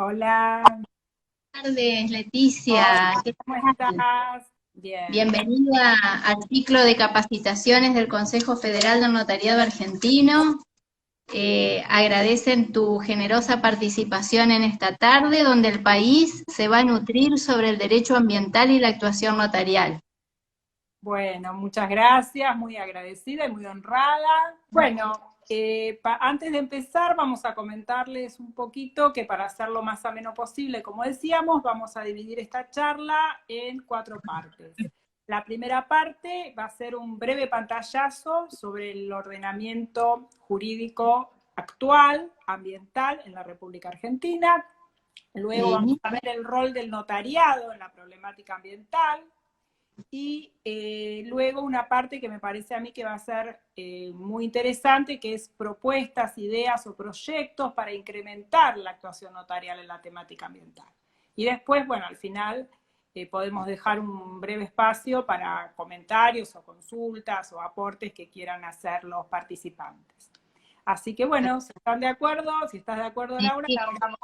Hola, Buenas tardes, hola, Leticia. ¿Qué ¿cómo tal? estás? Bien, Bienvenida al ciclo de capacitaciones del Consejo Federal del Notariado Argentino. Agradecen tu generosa participación en esta tarde, donde el país se va a nutrir sobre el derecho ambiental y la actuación notarial. bueno, muchas gracias, muy agradecida y muy honrada. Bueno, antes de empezar vamos a comentarles un poquito que para hacerlo más ameno posible, como decíamos, vamos a dividir esta charla en 4 partes. La primera parte va a ser un breve pantallazo sobre el ordenamiento jurídico actual, ambiental, en la República Argentina. Luego vamos Sí. a ver el rol del notariado en la problemática ambiental y luego una parte que me parece a mí que va a ser muy interesante, que es propuestas, ideas o proyectos para incrementar la actuación notarial en la temática ambiental. Y después, bueno, al final podemos dejar un breve espacio para comentarios o consultas o aportes que quieran hacer los participantes. Así que bueno, si están de acuerdo, si estás de acuerdo, Sí, Laura, sí, arrancamos.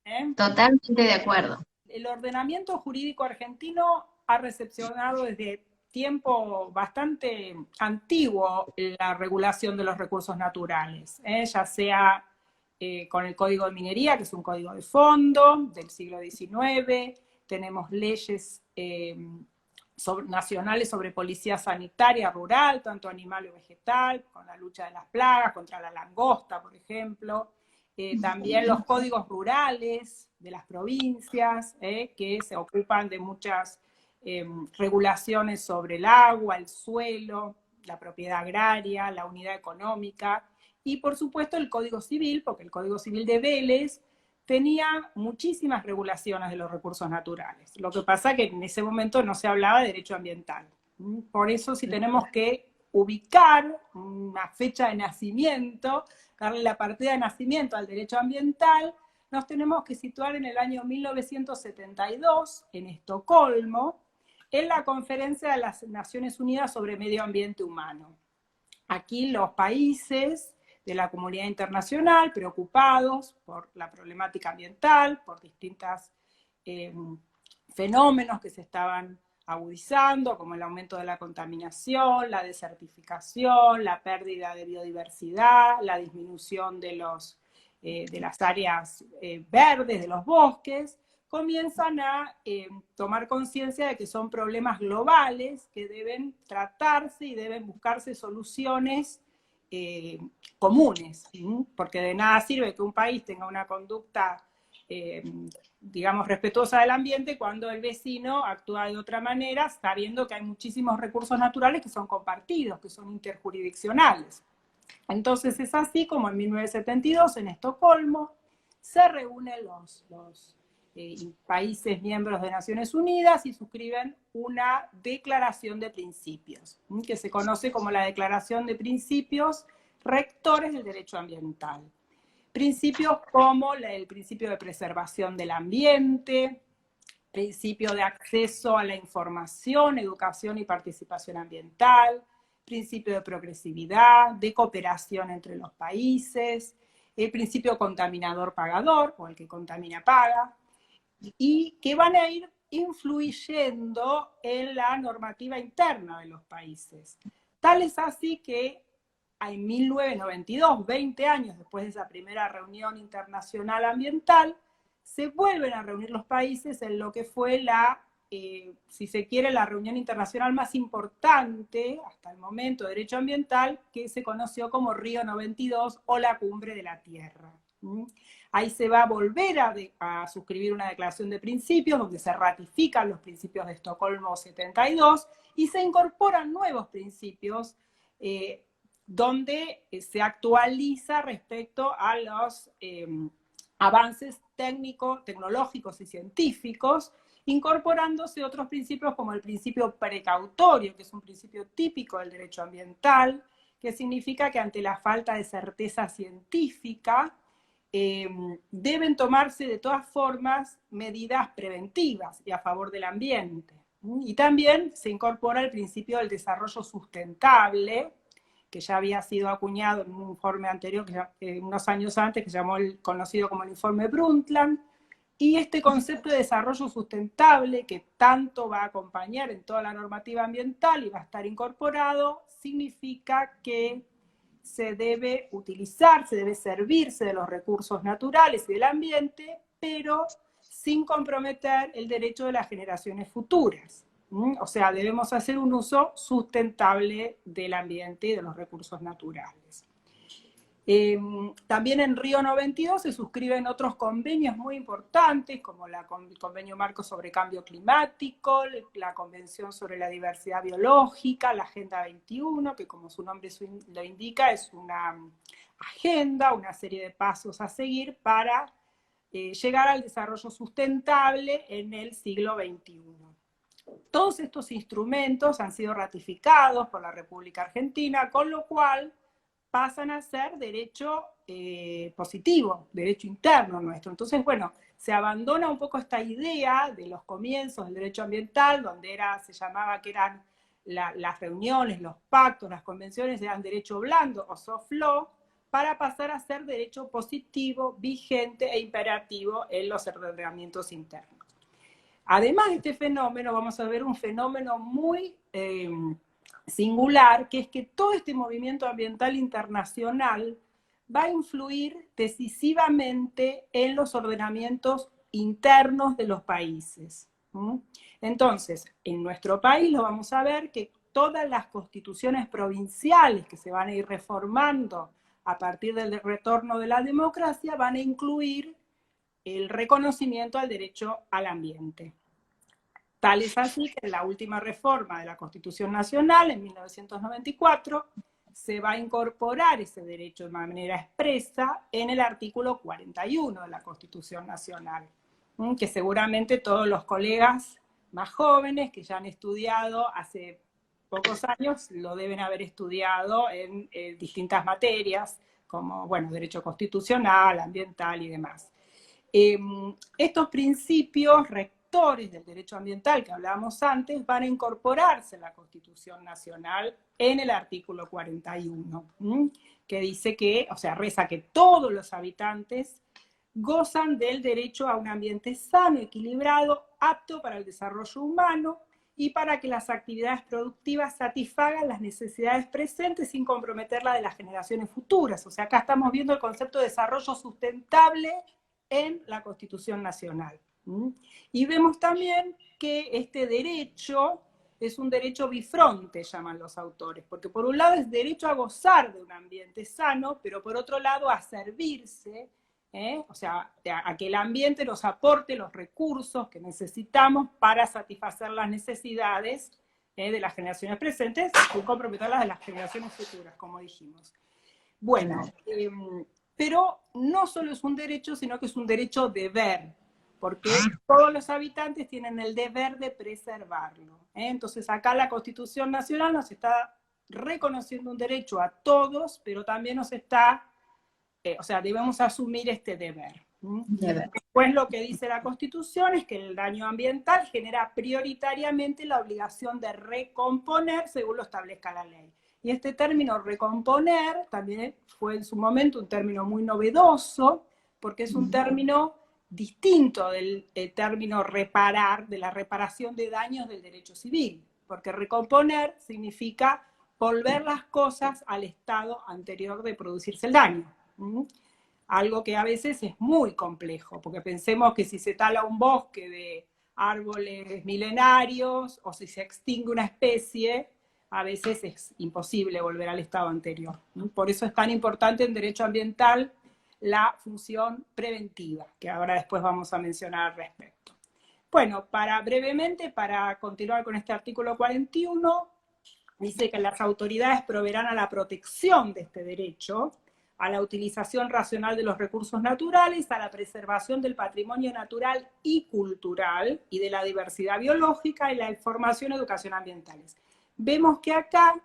¿Eh? totalmente de acuerdo. El ordenamiento jurídico argentino ha recepcionado desde tiempo bastante antiguo la regulación de los recursos naturales, ya sea con el Código de Minería, que es un código de fondo del siglo XIX, tenemos leyes nacionales sobre policía sanitaria rural, tanto animal o vegetal, con la lucha de las plagas, contra la langosta, por ejemplo, también los códigos rurales de las provincias, que se ocupan de muchas regulaciones sobre el agua, el suelo, la propiedad agraria, la unidad económica, y por supuesto el Código Civil, porque el Código Civil de Vélez tenía muchísimas regulaciones de los recursos naturales. Lo que pasa es que en ese momento no se hablaba de derecho ambiental. Por eso si tenemos que ubicar una fecha de nacimiento, darle la partida de nacimiento al derecho ambiental, nos tenemos que situar en el año 1972, en Estocolmo, en la Conferencia de las Naciones Unidas sobre Medio Ambiente Humano. Aquí los países de la comunidad internacional preocupados por la problemática ambiental, por distintos fenómenos que se estaban agudizando, como el aumento de la contaminación, la desertificación, la pérdida de biodiversidad, la disminución de las áreas verdes, de los bosques, comienzan a tomar conciencia de que son problemas globales que deben tratarse y deben buscarse soluciones comunes, porque de nada sirve que un país tenga una conducta, digamos, respetuosa del ambiente cuando el vecino actúa de otra manera, sabiendo que hay muchísimos recursos naturales que son compartidos, que son interjurisdiccionales. Entonces es así como en 1972 en Estocolmo se reúnen los países miembros de Naciones Unidas y suscriben una declaración de principios, que se conoce como la Declaración de Principios Rectores del Derecho Ambiental. Principios como el principio de preservación del ambiente, principio de acceso a la información, educación y participación ambiental, principio de progresividad, de cooperación entre los países, el principio contaminador-pagador, o el que contamina paga, y que van a ir influyendo en la normativa interna de los países. Tal es así que en 1992, 20 años después de esa primera reunión internacional ambiental, se vuelven a reunir los países en lo que fue si se quiere, la reunión internacional más importante hasta el momento de derecho ambiental, que se conoció como Río 92 o la Cumbre de la Tierra. Ahí se va a volver a suscribir una declaración de principios donde se ratifican los principios de Estocolmo 72 y se incorporan nuevos principios donde se actualiza respecto a los avances tecnológicos y científicos, incorporándose otros principios como el principio precautorio, que es un principio típico del derecho ambiental, que significa que ante la falta de certeza científica, deben tomarse de todas formas medidas preventivas y a favor del ambiente. Y también se incorpora el principio del desarrollo sustentable, que ya había sido acuñado en un informe anterior, unos años antes, que se llamó conocido como el informe Brundtland, Y este concepto de desarrollo sustentable, que tanto va a acompañar en toda la normativa ambiental y va a estar incorporado, significa que se debe utilizar, se debe servirse de los recursos naturales y del ambiente, pero sin comprometer el derecho de las generaciones futuras. O sea, debemos hacer un uso sustentable del ambiente y de los recursos naturales. También en Río 92 se suscriben otros convenios muy importantes, como el Convenio Marco sobre Cambio Climático, la Convención sobre la Diversidad Biológica, la Agenda 21, que como su nombre lo indica, es una agenda, una serie de pasos a seguir para llegar al desarrollo sustentable en el siglo XXI. Todos estos instrumentos han sido ratificados por la República Argentina, con lo cual pasan a ser derecho positivo, derecho interno nuestro. Entonces, bueno, se abandona un poco esta idea de los comienzos del derecho ambiental, donde se llamaba que eran las reuniones, los pactos, las convenciones eran derecho blando o soft law, para pasar a ser derecho positivo, vigente e imperativo en los ordenamientos internos. Además de este fenómeno, vamos a ver un fenómeno muy singular, que es que todo este movimiento ambiental internacional va a influir decisivamente en los ordenamientos internos de los países. Entonces, en nuestro país lo vamos a ver que todas las constituciones provinciales que se van a ir reformando a partir del retorno de la democracia van a incluir el reconocimiento al derecho al ambiente. Tal es así que en la última reforma de la Constitución Nacional, en 1994, se va a incorporar ese derecho de manera expresa en el artículo 41 de la Constitución Nacional, que seguramente todos los colegas más jóvenes que ya han estudiado hace pocos años lo deben haber estudiado en distintas materias, como, bueno, derecho constitucional, ambiental y demás. Estos principios rectores del derecho ambiental que hablábamos antes van a incorporarse en la Constitución Nacional en el artículo 41, que dice que, o sea, reza que todos los habitantes gozan del derecho a un ambiente sano, equilibrado, apto para el desarrollo humano y para que las actividades productivas satisfagan las necesidades presentes sin comprometer las de las generaciones futuras. O sea, acá estamos viendo el concepto de desarrollo sustentable en la Constitución Nacional. Y vemos también que este derecho es un derecho bifronte, llaman los autores, porque por un lado es derecho a gozar de un ambiente sano, pero por otro lado a servirse, o sea, a que el ambiente nos aporte los recursos que necesitamos para satisfacer las necesidades de las generaciones presentes y comprometerlas de las generaciones futuras, como dijimos. Bueno, pero no solo es un derecho, sino que es un derecho deber, porque todos los habitantes tienen el deber de preservarlo. Entonces acá la Constitución Nacional nos está reconociendo un derecho a todos, pero también nos está, o sea, debemos asumir este deber. Después lo que dice la Constitución es que el daño ambiental genera prioritariamente la obligación de recomponer según lo establezca la ley. Y este término recomponer también fue en su momento un término muy novedoso, porque es un término distinto del término reparar, de la reparación de daños del derecho civil, porque recomponer significa volver las cosas al estado anterior de producirse el daño. Algo que a veces es muy complejo, porque pensemos que si se tala un bosque de árboles milenarios o si se extingue una especie, a veces es imposible volver al estado anterior. Por eso es tan importante en derecho ambiental la función preventiva, que ahora después vamos a mencionar al respecto. Bueno, brevemente, para continuar con este artículo 41, dice que las autoridades proveerán a la protección de este derecho, a la utilización racional de los recursos naturales, a la preservación del patrimonio natural y cultural y de la diversidad biológica y la información y educación ambientales. Vemos que acá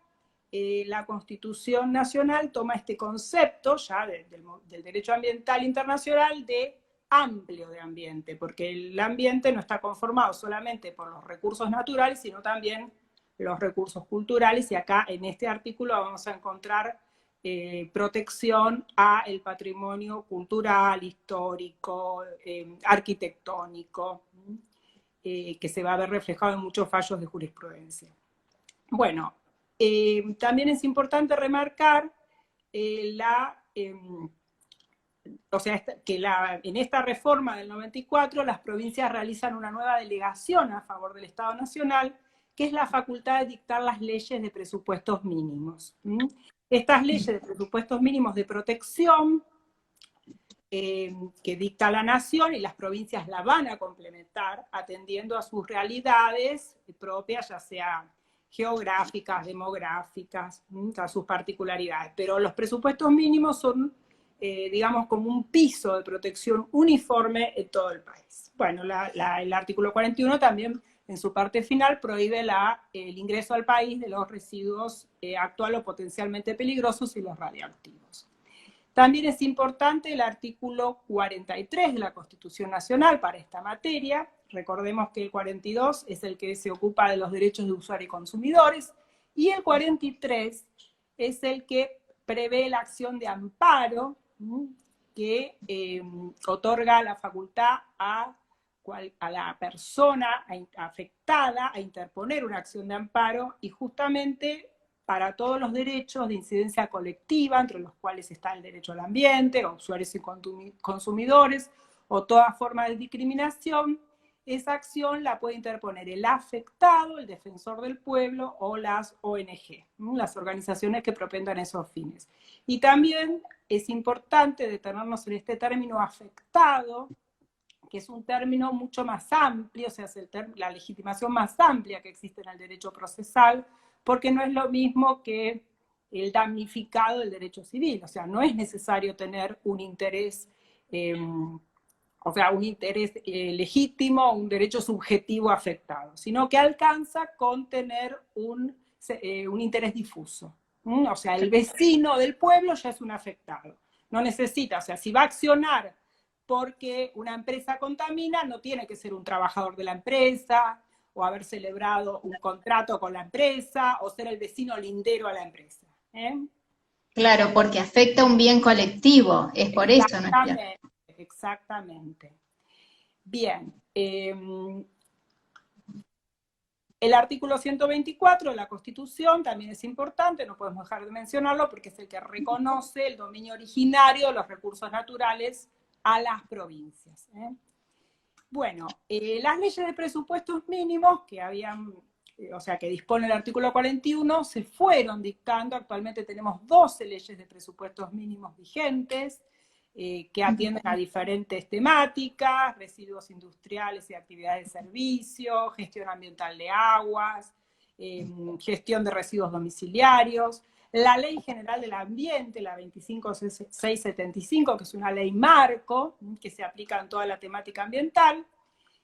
la Constitución Nacional toma este concepto ya del derecho ambiental internacional de amplio de ambiente, porque el ambiente no está conformado solamente por los recursos naturales, sino también los recursos culturales, y acá en este artículo vamos a encontrar protección al patrimonio cultural, histórico, arquitectónico, que se va a ver reflejado en muchos fallos de jurisprudencia. Bueno, también es importante remarcar en esta reforma del 94 las provincias realizan una nueva delegación a favor del Estado Nacional, que es la facultad de dictar las leyes de presupuestos mínimos. Estas leyes de presupuestos mínimos de protección que dicta la nación, y las provincias la van a complementar atendiendo a sus realidades propias, ya sea geográficas, demográficas, a sus particularidades. Pero los presupuestos mínimos son, digamos, como un piso de protección uniforme en todo el país. Bueno, el artículo 41 también, en su parte final, prohíbe el ingreso al país de los residuos actual o potencialmente peligrosos y los radioactivos. También es importante el artículo 43 de la Constitución Nacional para esta materia. Recordemos que el 42 es el que se ocupa de los derechos de usuarios y consumidores, y el 43 es el que prevé la acción de amparo que otorga la facultad a la persona afectada a interponer una acción de amparo, y justamente para todos los derechos de incidencia colectiva, entre los cuales está el derecho al ambiente, o usuarios y consumidores, o toda forma de discriminación, esa acción la puede interponer el afectado, el defensor del pueblo o las ONG, las organizaciones que propendan esos fines. Y también es importante detenernos en este término afectado, que es un término mucho más amplio, o sea, es la legitimación más amplia que existe en el derecho procesal, porque no es lo mismo que el damnificado del derecho civil. O sea, no es necesario tener un interés, legítimo, un derecho subjetivo afectado, sino que alcanza con tener un interés difuso. O sea, el vecino del pueblo ya es un afectado. No necesita, o sea, si va a accionar porque una empresa contamina, no tiene que ser un trabajador de la empresa, o haber celebrado un contrato con la empresa, o ser el vecino lindero a la empresa. Claro, porque afecta un bien colectivo, es por eso, ¿no es cierto? Exactamente. Bien. El artículo 124 de la Constitución también es importante, no podemos dejar de mencionarlo, porque es el que reconoce el dominio originario de los recursos naturales a las provincias. Bueno, las leyes de presupuestos mínimos que que dispone el artículo 41 se fueron dictando. Actualmente tenemos 12 leyes de presupuestos mínimos vigentes que atienden a diferentes temáticas: residuos industriales y actividades de servicio, gestión ambiental de aguas, gestión de residuos domiciliarios, la Ley General del Ambiente, la 25675, que es una ley marco que se aplica en toda la temática ambiental,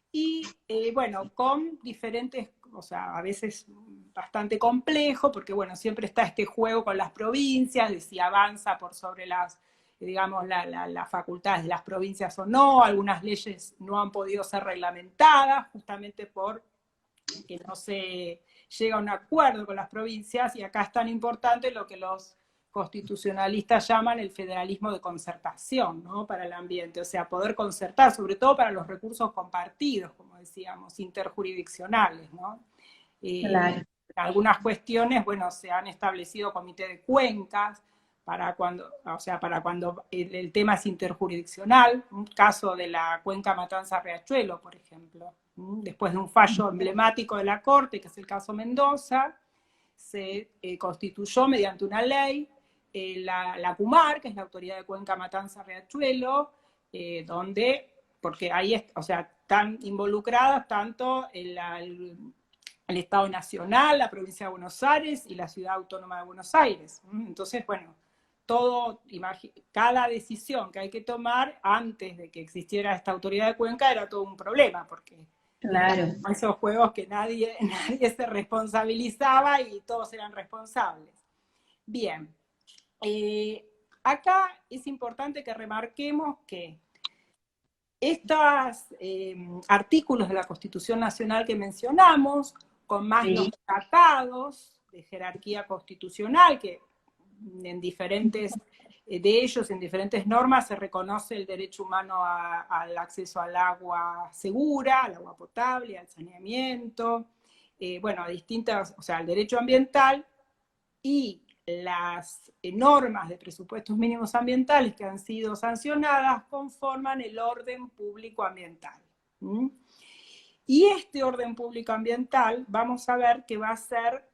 y bueno, con diferentes, o sea, a veces bastante complejo, porque bueno, siempre está este juego con las provincias, de si avanza por sobre las, digamos, las facultades de las provincias o no. Algunas leyes no han podido ser reglamentadas, justamente por que no se llega a un acuerdo con las provincias, y acá es tan importante lo que los constitucionalistas llaman el federalismo de concertación, ¿no? Para el ambiente, o sea, poder concertar, sobre todo para los recursos compartidos, como decíamos, interjurisdiccionales, ¿no? Claro. Algunas cuestiones, bueno, se han establecido comités de cuencas para cuando el tema es interjurisdiccional. Un caso de la cuenca Matanza-Riachuelo, por ejemplo, después de un fallo emblemático de la Corte, que es el caso Mendoza, se constituyó mediante una ley la CUMAR, que es la Autoridad de Cuenca Matanza-Riachuelo, porque ahí están involucradas tanto el Estado Nacional, la Provincia de Buenos Aires y la Ciudad Autónoma de Buenos Aires. Entonces, bueno, cada decisión que hay que tomar antes de que existiera esta autoridad de cuenca era todo un problema, porque claro, esos juegos que nadie se responsabilizaba y todos eran responsables. Bien, acá es importante que remarquemos que estos artículos de la Constitución Nacional que mencionamos, con más los tratados de jerarquía constitucional, que en diferentes de ellos, en diferentes normas, se reconoce el derecho humano al acceso al agua segura, al agua potable, al saneamiento, bueno, a distintas, o sea, al derecho ambiental, y las normas de presupuestos mínimos ambientales que han sido sancionadas conforman el orden público ambiental. Y este orden público ambiental, vamos a ver que va a ser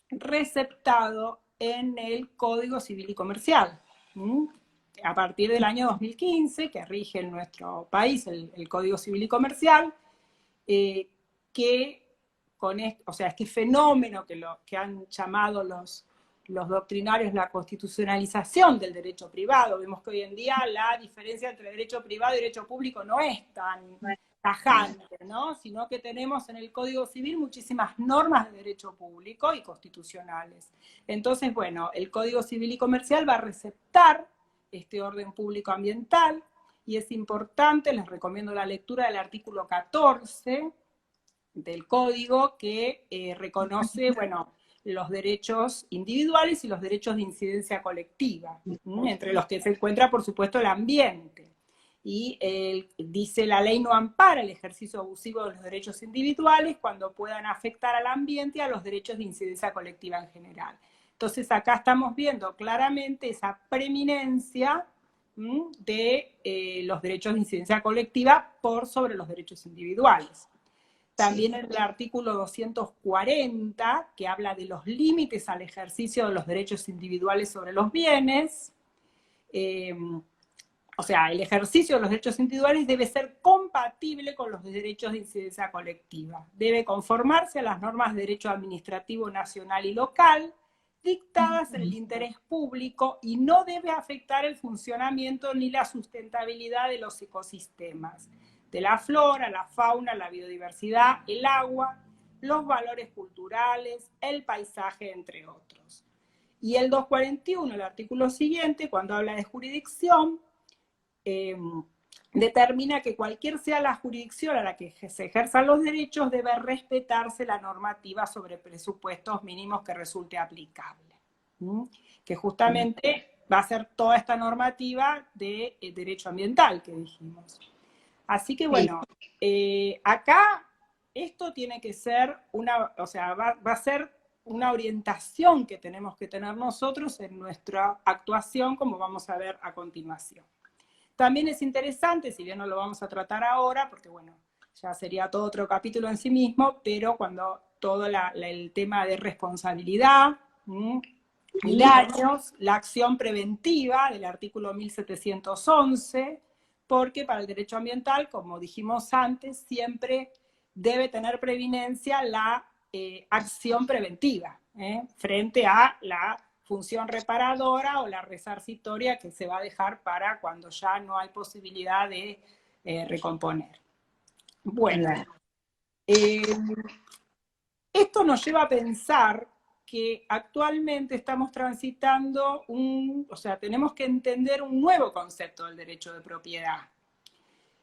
receptado en el Código Civil y Comercial. A partir del año 2015, que rige en nuestro país el Código Civil y Comercial, que con este fenómeno que han llamado los doctrinarios la constitucionalización del derecho privado. Vemos que hoy en día la diferencia entre derecho privado y derecho público no es tan tajante, ¿no? Sino que tenemos en el Código Civil muchísimas normas de derecho público y constitucionales. Entonces, bueno, el Código Civil y Comercial va a receptar este orden público ambiental, y es importante, les recomiendo la lectura del artículo 14 del Código, que reconoce, bueno, los derechos individuales y los derechos de incidencia colectiva, entre los que se encuentra, por supuesto, el ambiente. Y dice, la ley no ampara el ejercicio abusivo de los derechos individuales cuando puedan afectar al ambiente y a los derechos de incidencia colectiva en general. Entonces acá estamos viendo claramente esa preeminencia de los derechos de incidencia colectiva por sobre los derechos individuales. También en el artículo 240, que habla de los límites al ejercicio de los derechos individuales sobre los bienes. O sea, el ejercicio de los derechos individuales debe ser compatible con los derechos de incidencia colectiva. Debe conformarse a las normas de derecho administrativo nacional y local, dictadas en el interés público, y no debe afectar el funcionamiento ni la sustentabilidad de los ecosistemas, de la flora, la fauna, la biodiversidad, el agua, los valores culturales, el paisaje, entre otros. Y el 241, el artículo siguiente, cuando habla de jurisdicción, determina que cualquier sea la jurisdicción a la que se ejerzan los derechos, debe respetarse la normativa sobre presupuestos mínimos que resulte aplicable. Que justamente va a ser toda esta normativa de derecho ambiental que dijimos. Así que bueno, acá esto tiene que ser va a ser una orientación que tenemos que tener nosotros en nuestra actuación, como vamos a ver a continuación. También es interesante, si bien no lo vamos a tratar ahora, porque bueno, ya sería todo otro capítulo en sí mismo, pero cuando todo el tema de responsabilidad, daños, la acción preventiva del artículo 1711, porque para el derecho ambiental, como dijimos antes, siempre debe tener preeminencia la acción preventiva, frente a la función reparadora o la resarcitoria que se va a dejar para cuando ya no hay posibilidad de recomponer. Bueno, esto nos lleva a pensar que actualmente estamos transitando tenemos que entender un nuevo concepto del derecho de propiedad.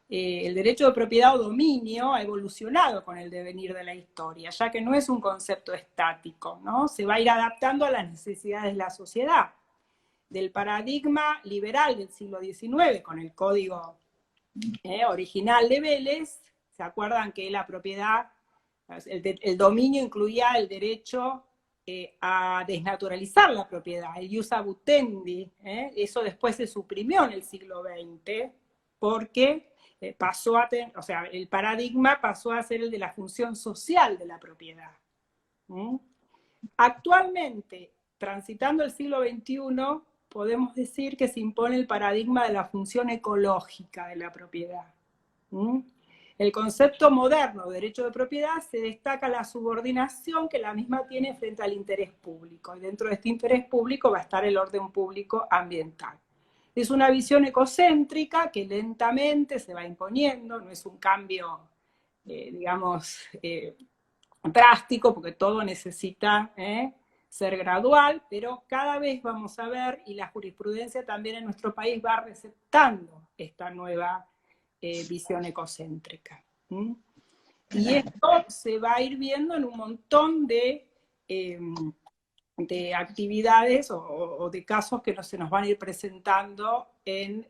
El derecho de propiedad o dominio ha evolucionado con el devenir de la historia, ya que no es un concepto estático, ¿no? Se va a ir adaptando a las necesidades de la sociedad. Del paradigma liberal del siglo XIX, con el código original de Vélez, ¿se acuerdan que la propiedad, el dominio incluía el derecho a desnaturalizar la propiedad, el ius abutendi? Eso después se suprimió en el siglo XX, porque el paradigma pasó a ser el de la función social de la propiedad. Actualmente, transitando el siglo XXI, podemos decir que se impone el paradigma de la función ecológica de la propiedad. El concepto moderno de derecho de propiedad se destaca la subordinación que la misma tiene frente al interés público, y dentro de este interés público va a estar el orden público ambiental. Es una visión ecocéntrica que lentamente se va imponiendo, no es un cambio, drástico, porque todo necesita ser gradual, pero cada vez vamos a ver, y la jurisprudencia también en nuestro país va receptando esta nueva visión ecocéntrica. Y esto se va a ir viendo en un montón de de actividades o de casos que no se nos van a ir presentando en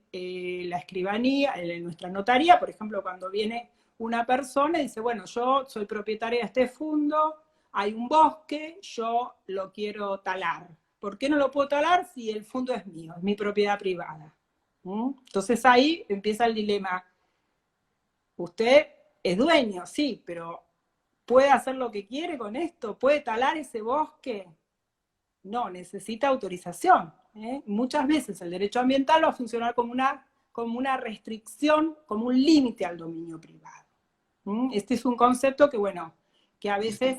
la escribanía, en nuestra notaría. Por ejemplo, cuando viene una persona y dice, bueno, yo soy propietaria de este fondo, hay un bosque, yo lo quiero talar. ¿Por qué no lo puedo talar si el fondo es mío, es mi propiedad privada? Entonces ahí empieza el dilema. Usted es dueño, sí, pero ¿puede hacer lo que quiere con esto? ¿Puede talar ese bosque? No, necesita autorización. Muchas veces el derecho ambiental va a funcionar como una restricción, como un límite al dominio privado. Este es un concepto que, bueno, que a veces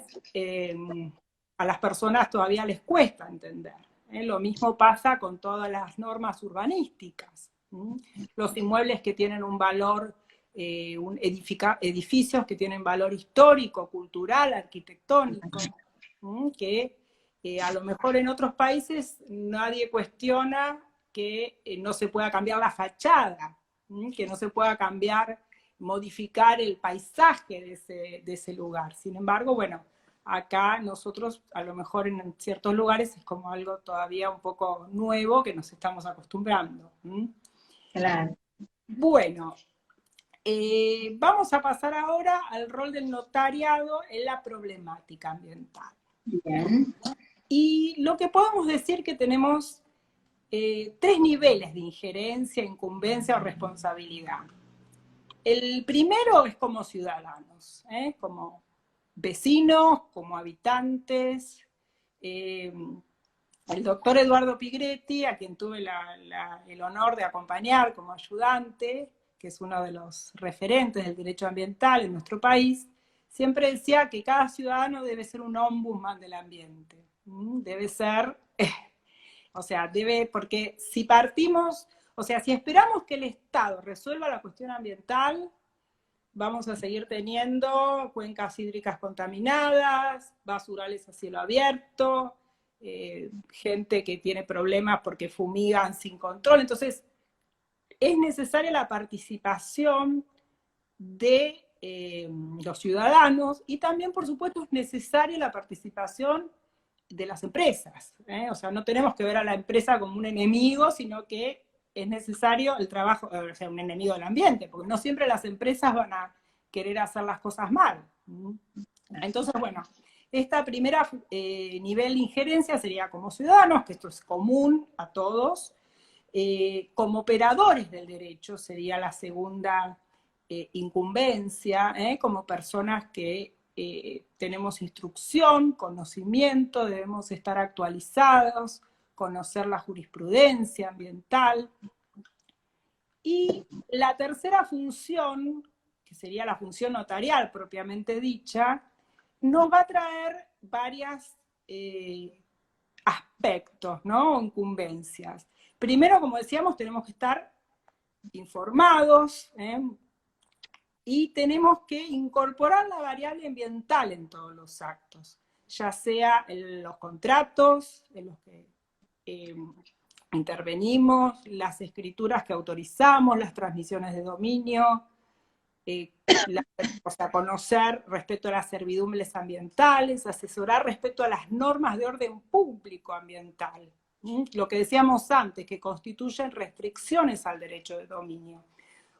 a las personas todavía les cuesta entender. Lo mismo pasa con todas las normas urbanísticas. Los inmuebles que tienen un valor, edificios que tienen valor histórico, cultural, arquitectónico, que a lo mejor en otros países nadie cuestiona que no se pueda cambiar la fachada, que no se pueda modificar el paisaje de ese lugar. Sin embargo, bueno, acá nosotros a lo mejor en ciertos lugares es como algo todavía un poco nuevo que nos estamos acostumbrando. Claro. Bueno, vamos a pasar ahora al rol del notariado en la problemática ambiental. Bien. Y lo que podemos decir que tenemos 3 niveles de injerencia, incumbencia o responsabilidad. El primero es como ciudadanos, como vecinos, como habitantes. El doctor Eduardo Pigretti, a quien tuve el honor de acompañar como ayudante, que es uno de los referentes del derecho ambiental en nuestro país, siempre decía que cada ciudadano debe ser un ombudsman del ambiente. Debe ser, porque si partimos, si esperamos que el Estado resuelva la cuestión ambiental, vamos a seguir teniendo cuencas hídricas contaminadas, basurales a cielo abierto, gente que tiene problemas porque fumigan sin control. Entonces, es necesaria la participación de los ciudadanos y también, por supuesto, es necesaria la participación de las empresas. No tenemos que ver a la empresa como un enemigo, sino que es necesario el trabajo, un enemigo del ambiente, porque no siempre las empresas van a querer hacer las cosas mal. Entonces, bueno, esta primera nivel de injerencia sería como ciudadanos, que esto es común a todos. Como operadores del derecho sería la segunda incumbencia, como personas que tenemos instrucción, conocimiento, debemos estar actualizados, conocer la jurisprudencia ambiental. Y la tercera función, que sería la función notarial propiamente dicha, nos va a traer varios aspectos, ¿no? Incumbencias. Primero, como decíamos, tenemos que estar informados, y tenemos que incorporar la variable ambiental en todos los actos, ya sea en los contratos, en los que intervenimos, las escrituras que autorizamos, las transmisiones de dominio, conocer respecto a las servidumbres ambientales, asesorar respecto a las normas de orden público ambiental, lo que decíamos antes, que constituyen restricciones al derecho de dominio.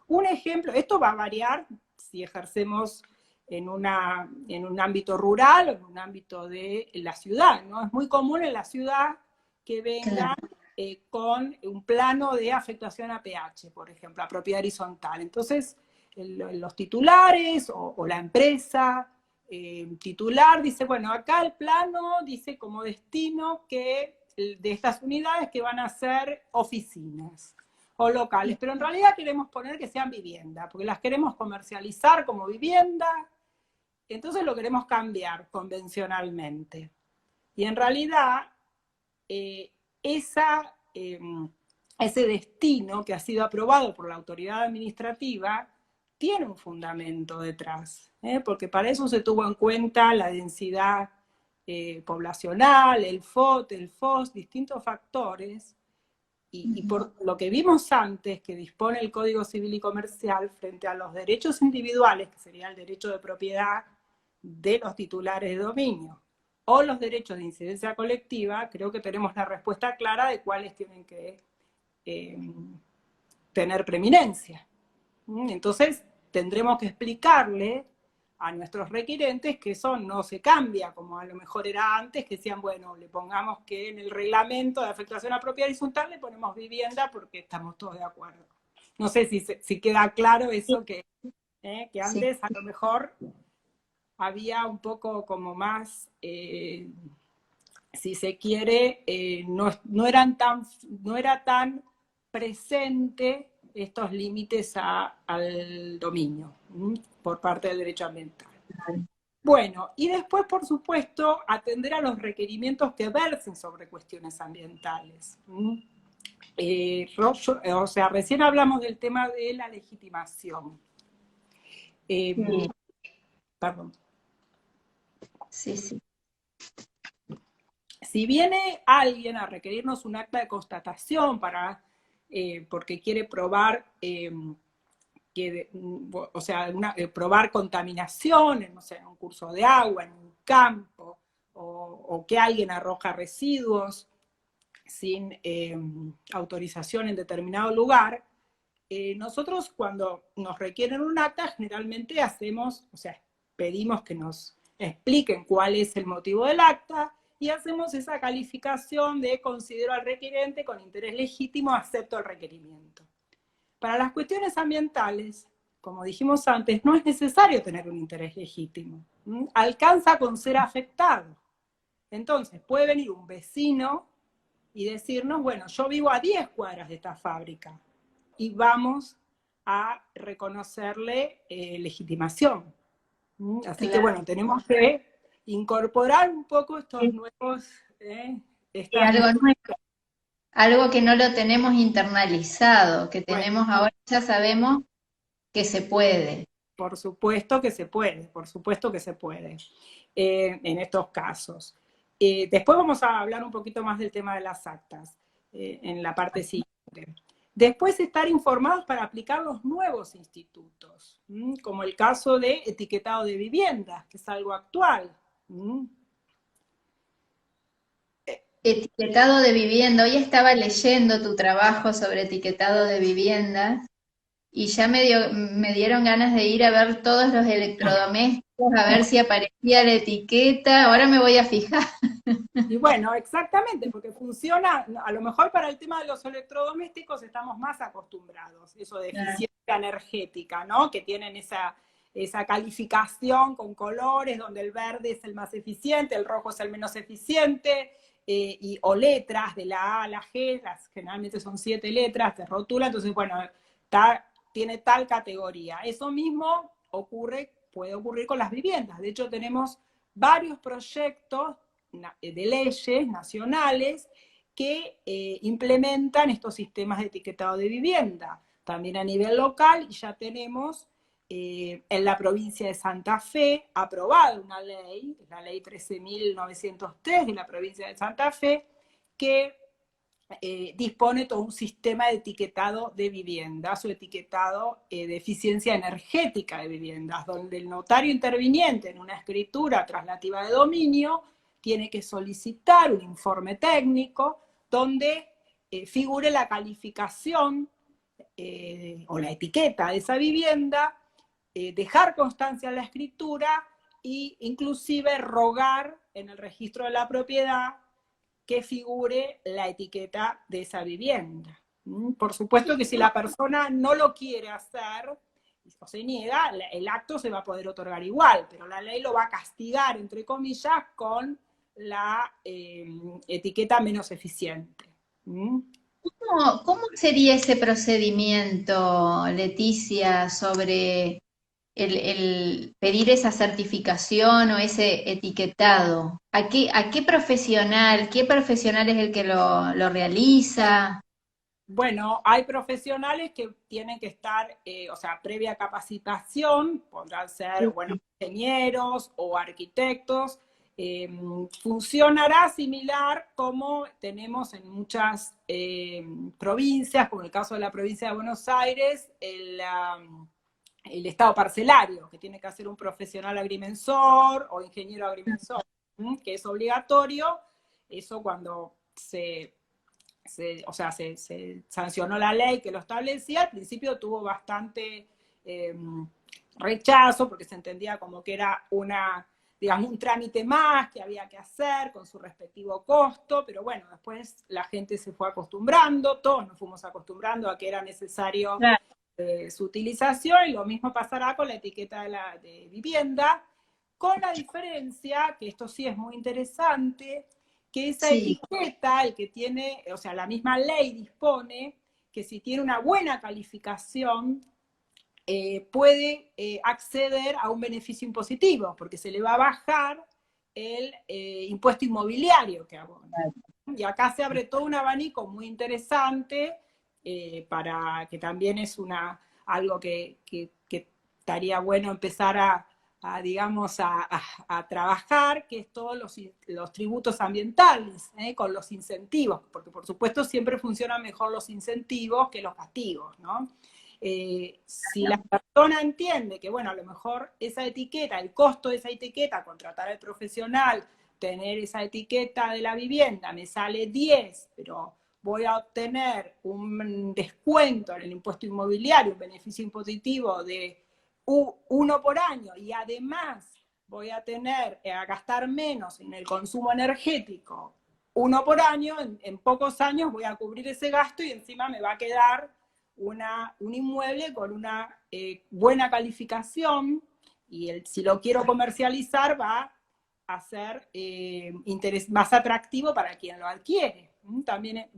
Un ejemplo, esto va a variar si ejercemos en un ámbito rural o en un ámbito de la ciudad, ¿no? Es muy común en la ciudad que vengan con un plano de afectación a pH, por ejemplo, a propiedad horizontal. Entonces, los titulares o la empresa titular dice, bueno, acá el plano dice como destino que de estas unidades que van a ser oficinas o locales, pero en realidad queremos poner que sean vivienda, porque las queremos comercializar como vivienda, entonces lo queremos cambiar convencionalmente. Y en realidad, ese destino que ha sido aprobado por la autoridad administrativa tiene un fundamento detrás, porque para eso se tuvo en cuenta la densidad poblacional, el FOT, el FOS, distintos factores, y por lo que vimos antes, que dispone el Código Civil y Comercial frente a los derechos individuales, que sería el derecho de propiedad de los titulares de dominio, o los derechos de incidencia colectiva, creo que tenemos la respuesta clara de cuáles tienen que tener preeminencia. Entonces, tendremos que explicarle a nuestros requirentes que eso no se cambia, como a lo mejor era antes, que decían, bueno, le pongamos que en el reglamento de afectación a propiedad horizontal le ponemos vivienda porque estamos todos de acuerdo. No sé si queda claro eso, que antes a lo mejor había un poco como más, si se quiere, no era tan presente estos límites al dominio por parte del derecho ambiental. Bueno, y después, por supuesto, atender a los requerimientos que versen sobre cuestiones ambientales. O sea, recién hablamos del tema de la legitimación. Perdón. Sí, sí. Si viene alguien a requerirnos un acta de constatación porque quiere probar, probar contaminación, en un curso de agua, en un campo, o que alguien arroja residuos sin autorización en determinado lugar, nosotros cuando nos requieren un acta, generalmente pedimos que nos expliquen cuál es el motivo del acta, y hacemos esa calificación de considero al requerente con interés legítimo, acepto el requerimiento. Para las cuestiones ambientales, como dijimos antes, no es necesario tener un interés legítimo. Alcanza con ser afectado. Entonces, puede venir un vecino y decirnos, bueno, yo vivo a 10 cuadras de esta fábrica, y vamos a reconocerle legitimación. Así que, bueno, tenemos que incorporar un poco estos nuevos... algo que no lo tenemos internalizado, que tenemos ahora, ya sabemos que se puede. Por supuesto que se puede, por supuesto que se puede en estos casos. Después vamos a hablar un poquito más del tema de las actas en la parte siguiente. Después, estar informados para aplicar los nuevos institutos, como el caso de etiquetado de viviendas, que es algo actual. Etiquetado de vivienda. Hoy estaba leyendo tu trabajo sobre etiquetado de viviendas y ya me dieron ganas de ir a ver todos los electrodomésticos, a ver si aparecía la etiqueta. Ahora me voy a fijar. Y bueno, exactamente, porque funciona, a lo mejor para el tema de los electrodomésticos estamos más acostumbrados, eso de eficiencia energética, ¿no? Que tienen esa calificación con colores, donde el verde es el más eficiente, el rojo es el menos eficiente, o letras de la A a la G, generalmente son 7 letras, te rotula, entonces, bueno, tiene tal categoría. Eso mismo puede ocurrir con las viviendas. De hecho, tenemos varios proyectos de leyes nacionales que implementan estos sistemas de etiquetado de vivienda. También a nivel local, y ya tenemos en la provincia de Santa Fe aprobada una ley, la ley 13.903 de la provincia de Santa Fe, que dispone todo un sistema de etiquetado de viviendas o etiquetado de eficiencia energética de viviendas, donde el notario interviniente en una escritura traslativa de dominio tiene que solicitar un informe técnico donde figure la calificación o la etiqueta de esa vivienda, dejar constancia en la escritura e inclusive rogar en el registro de la propiedad que figure la etiqueta de esa vivienda. Por supuesto que si la persona no lo quiere hacer o se niega, el acto se va a poder otorgar igual, pero la ley lo va a castigar, entre comillas, con la etiqueta menos eficiente. ¿Cómo sería ese procedimiento, Leticia, sobre el pedir esa certificación o ese etiquetado? ¿Qué profesional es el que lo realiza? Bueno, hay profesionales que tienen que estar, previa capacitación, podrán ser, ingenieros o arquitectos. Funcionará similar como tenemos en muchas provincias, como el caso de la provincia de Buenos Aires, el estado parcelario, que tiene que hacer un profesional agrimensor o ingeniero agrimensor. que es obligatorio. Eso cuando se sancionó la ley que lo establecía, al principio tuvo bastante rechazo, porque se entendía como que era digamos, un trámite más que había que hacer con su respectivo costo, pero bueno, después la gente se fue acostumbrando, todos nos fuimos acostumbrando a que era necesario Claro. su utilización, y lo mismo pasará con la etiqueta de vivienda, con la diferencia, que esto sí es muy interesante, que esa Sí, etiqueta, el que tiene, o sea, la misma ley dispone que si tiene una buena calificación, puede acceder a un beneficio impositivo, porque se le va a bajar el impuesto inmobiliario que abona. Y acá se abre todo un abanico muy interesante, para que también es algo que estaría bueno empezar digamos, a trabajar, que es todos los tributos ambientales, con los incentivos, porque por supuesto siempre funcionan mejor los incentivos que los castigos, ¿no? Si la persona entiende que, bueno, a lo mejor esa etiqueta, el costo de esa etiqueta, contratar al profesional, tener esa etiqueta de la vivienda, me sale 10, pero voy a obtener un descuento en el impuesto inmobiliario, un beneficio impositivo de 1 por año, y además voy a tener a gastar menos en el consumo energético 1 por año, en pocos años voy a cubrir ese gasto y encima me va a quedar un inmueble con una buena calificación, y si lo quiero comercializar va a ser más atractivo para quien lo adquiere. También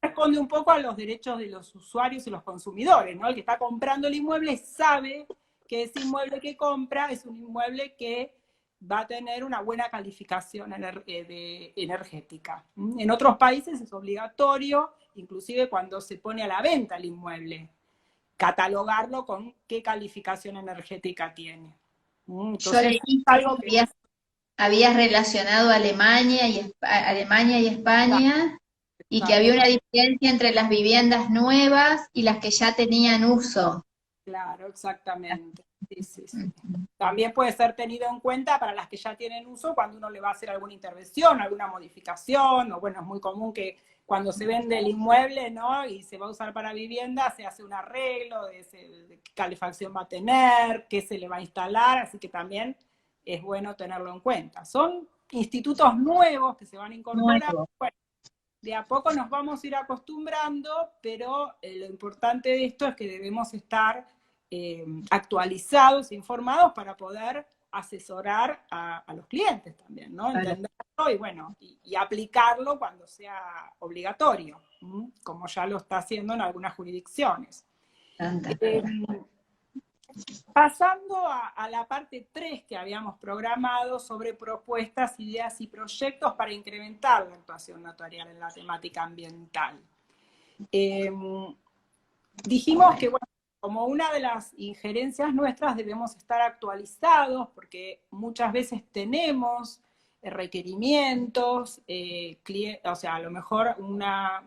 responde un poco a los derechos de los usuarios y los consumidores, ¿no? El que está comprando el inmueble sabe que ese inmueble que compra es un inmueble que va a tener una buena calificación energética. En otros países es obligatorio, inclusive cuando se pone a la venta el inmueble, catalogarlo con qué calificación energética tiene. yo Entonces, leí algo que que habías relacionado Alemania y España y que está, había una diferencia entre las viviendas nuevas y las que ya tenían uso. claro, exactamente. Sí, sí, sí. Ujú. También puede ser tenido en cuenta para las que ya tienen uso cuando uno le va a hacer alguna intervención, alguna modificación, o bueno, es muy común que cuando se vende el inmueble, ¿no? Y se va a usar para vivienda, se hace un arreglo de qué calefacción va a tener, qué se le va a instalar, así que también es bueno tenerlo en cuenta. Son institutos nuevos que se van a incorporar. Nuevo. Bueno, de a poco nos vamos a ir acostumbrando, pero lo importante de esto es que debemos estar actualizados, informados para poder asesorar a los clientes también, ¿no? Claro. Entenderlo y bueno, y aplicarlo cuando sea obligatorio, como ya lo está haciendo en algunas jurisdicciones. Eh, Pasando a la parte 3 que habíamos programado sobre propuestas, ideas y proyectos para incrementar la actuación notarial en la temática ambiental. Dijimos que, bueno, como una de las injerencias nuestras debemos estar actualizados porque muchas veces tenemos requerimientos, o sea, a lo mejor una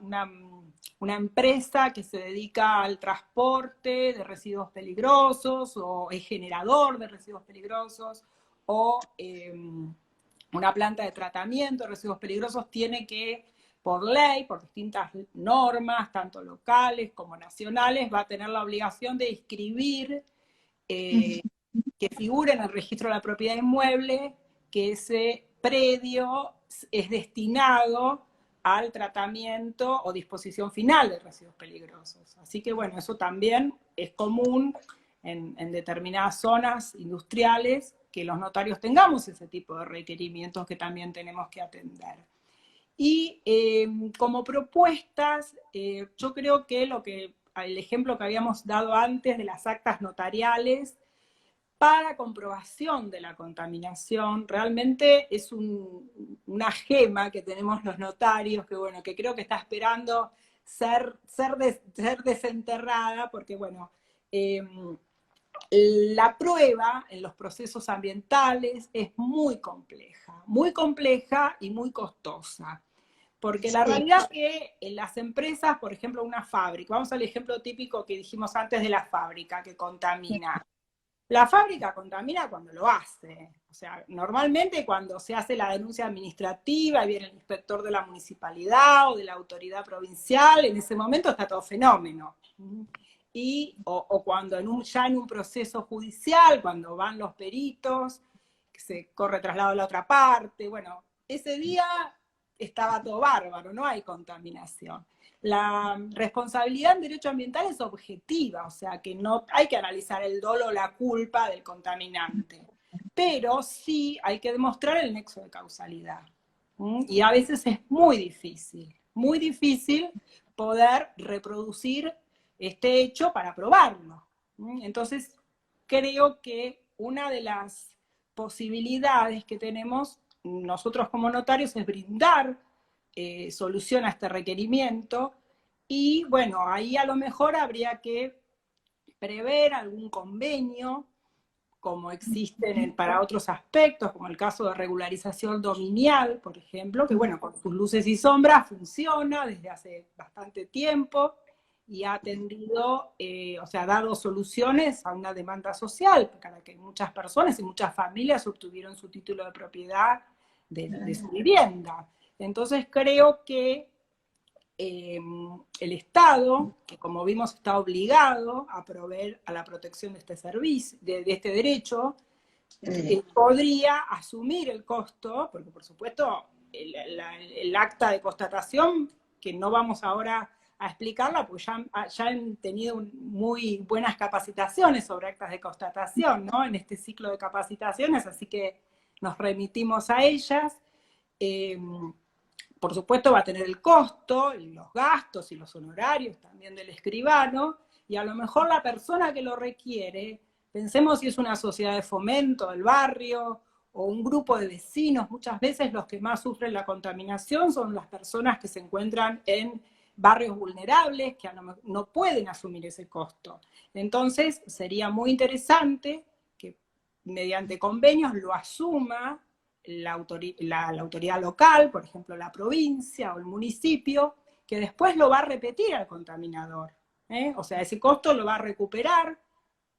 empresa que se dedica al transporte de residuos peligrosos o es generador de residuos peligrosos, o una planta de tratamiento de residuos peligrosos tiene que, por ley, por distintas normas, tanto locales como nacionales, va a tener la obligación de inscribir, que figure en el registro de la propiedad inmueble, que ese predio es destinado al tratamiento o disposición final de residuos peligrosos. Así que bueno, eso también es común en determinadas zonas industriales, que los notarios tengamos ese tipo de requerimientos que también tenemos que atender. Y como propuestas, yo creo que el ejemplo que habíamos dado antes de las actas notariales para comprobación de la contaminación, realmente es una gema que tenemos los notarios, que bueno, que creo que está esperando ser desenterrada, porque bueno, la prueba en los procesos ambientales es muy compleja y muy costosa. Porque la Sí, realidad es que en las empresas, por ejemplo, una fábrica, vamos al ejemplo típico que dijimos antes de la fábrica que sí, contamina. La fábrica contamina cuando lo hace. O sea, normalmente cuando se hace la denuncia administrativa y viene el inspector de la municipalidad o de la autoridad provincial, en ese momento está todo fenómeno. O cuando ya en un proceso judicial, cuando van los peritos, que se corre traslado a la otra parte, bueno, ese día estaba todo bárbaro, no hay contaminación. La responsabilidad en derecho ambiental es objetiva, o sea que no hay que analizar el dolo o la culpa del contaminante, pero sí hay que demostrar el nexo de causalidad. Y a veces es muy difícil poder reproducir este hecho para probarlo. Entonces, creo que una de las posibilidades que tenemos nosotros como notarios es brindar solución a este requerimiento y bueno, ahí a lo mejor habría que prever algún convenio como existen para otros aspectos, como el caso de regularización dominial, por ejemplo, que bueno, con sus luces y sombras funciona desde hace bastante tiempo y ha atendido, o sea, ha dado soluciones a una demanda social, para que muchas personas y muchas familias obtuvieron su título de propiedad de su vivienda. Entonces creo que el Estado, que como vimos está obligado a proveer a la protección de este servicio, de este derecho, podría asumir el costo, porque por supuesto el acta de constatación, que no vamos ahora a explicarla, pues ya han tenido muy buenas capacitaciones sobre actas de constatación, ¿no? En este ciclo de capacitaciones, así que nos remitimos a ellas. Por supuesto va a tener el costo, y los gastos y los honorarios también del escribano, y a lo mejor la persona que lo requiere, pensemos si es una sociedad de fomento del barrio, o un grupo de vecinos, muchas veces los que más sufren la contaminación son las personas que se encuentran en barrios vulnerables, que no pueden asumir ese costo. Entonces sería muy interesante que mediante convenios lo asuma la autoridad local, por ejemplo la provincia o el municipio, que después lo va a repetir al contaminador. O sea, ese costo lo va a recuperar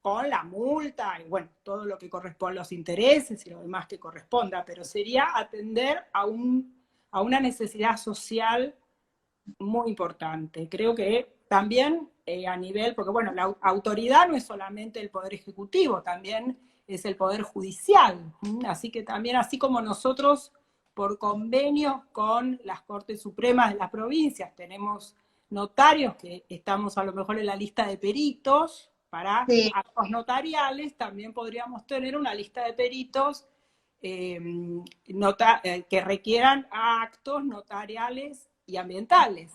con la multa y bueno, todo lo que corresponde, los intereses y lo demás que corresponda, pero sería atender a una necesidad social muy importante. Creo que también a nivel, porque bueno, la autoridad no es solamente el Poder Ejecutivo, también es el Poder Judicial. Así que también, así como nosotros, por convenios con las Cortes Supremas de las provincias, tenemos notarios que estamos a lo mejor en la lista de peritos para actos notariales, también podríamos tener una lista de peritos que requieran actos notariales y ambientales,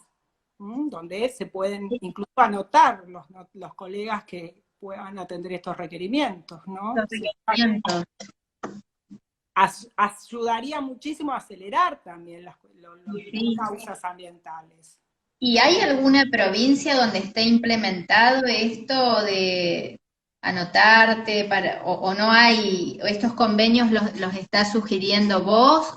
donde se pueden incluso anotar los colegas que puedan atender estos requerimientos, ¿no? Los requerimientos. Ayudaría muchísimo a acelerar también las causas ambientales. ¿Y hay alguna provincia donde esté implementado esto de anotarte o no hay, o estos convenios los estás sugiriendo vos?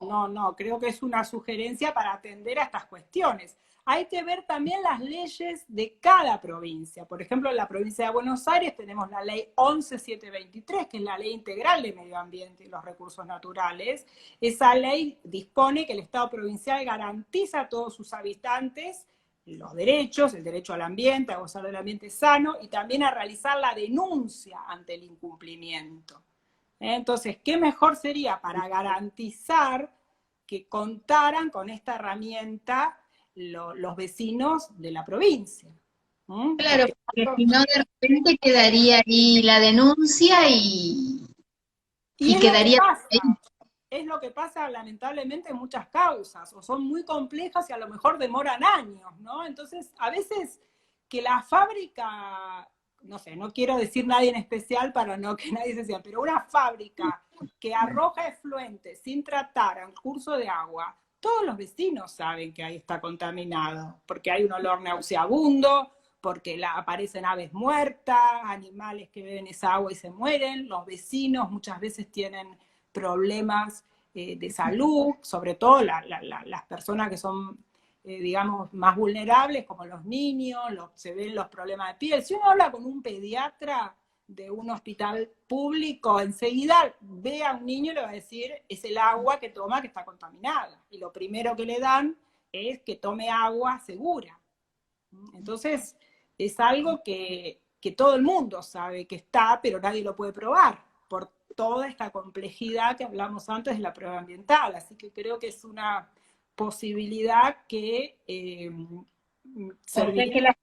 No, creo que es una sugerencia para atender a estas cuestiones. Hay que ver también las leyes de cada provincia. Por ejemplo, en la provincia de Buenos Aires tenemos la ley 11723, que es la ley integral de medio ambiente y los recursos naturales. Esa ley dispone que el Estado provincial garantiza a todos sus habitantes los derechos, el derecho al ambiente, a gozar del ambiente sano y también a realizar la denuncia ante el incumplimiento. Entonces, ¿qué mejor sería para garantizar que contaran con esta herramienta los vecinos de la provincia? Claro, porque si no de repente quedaría ahí la denuncia y quedaría... Es lo que pasa lamentablemente en muchas causas, o son muy complejas y a lo mejor demoran años, ¿no? Entonces, a veces que la fábrica, no sé, no quiero decir nadie en especial para no que nadie se sienta, pero una fábrica que arroja efluentes sin tratar al curso de agua, todos los vecinos saben que ahí está contaminado, porque hay un olor nauseabundo, porque aparecen aves muertas, animales que beben esa agua y se mueren, los vecinos muchas veces tienen problemas de salud, sobre todo las personas que son, digamos, más vulnerables, como los niños, se ven los problemas de piel. Si uno habla con un pediatra de un hospital público enseguida ve a un niño y le va a decir, es el agua que toma que está contaminada. Y lo primero que le dan es que tome agua segura. Entonces, es algo que todo el mundo sabe que está, pero nadie lo puede probar, por toda esta complejidad que hablamos antes de la prueba ambiental. Así que creo que es una posibilidad que serviría.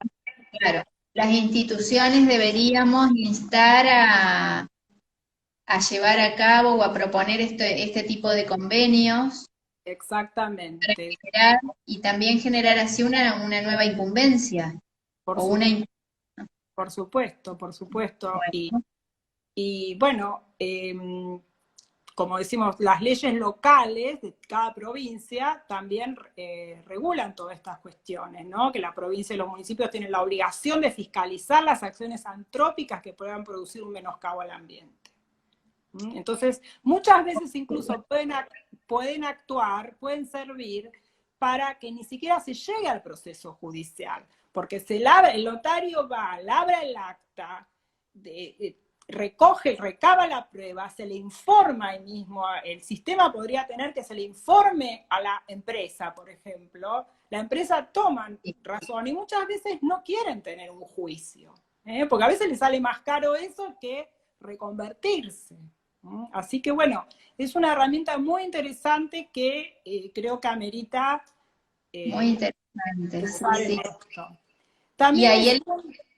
Claro, las instituciones deberíamos instar a llevar a cabo o a proponer este tipo de convenios para Exactamente, generar, y también generar así una nueva incumbencia por, o su, una... por supuesto, por supuesto. Bueno, Y bueno, como decimos, las leyes locales de cada provincia también regulan todas estas cuestiones, ¿no? Que la provincia y los municipios tienen la obligación de fiscalizar las acciones antrópicas que puedan producir un menoscabo al ambiente. Entonces, muchas veces incluso pueden actuar, pueden servir para que ni siquiera se llegue al proceso judicial, porque el notario va, labra el acta, recaba la prueba, se le informa ahí mismo, el sistema podría tener que se le informe a la empresa, por ejemplo, la empresa toma razón y muchas veces no quieren tener un juicio, porque a veces les sale más caro eso que reconvertirse. Así que bueno, es una herramienta muy interesante que creo que amerita muy interesante, pensar en sí. esto. Y También ahí es,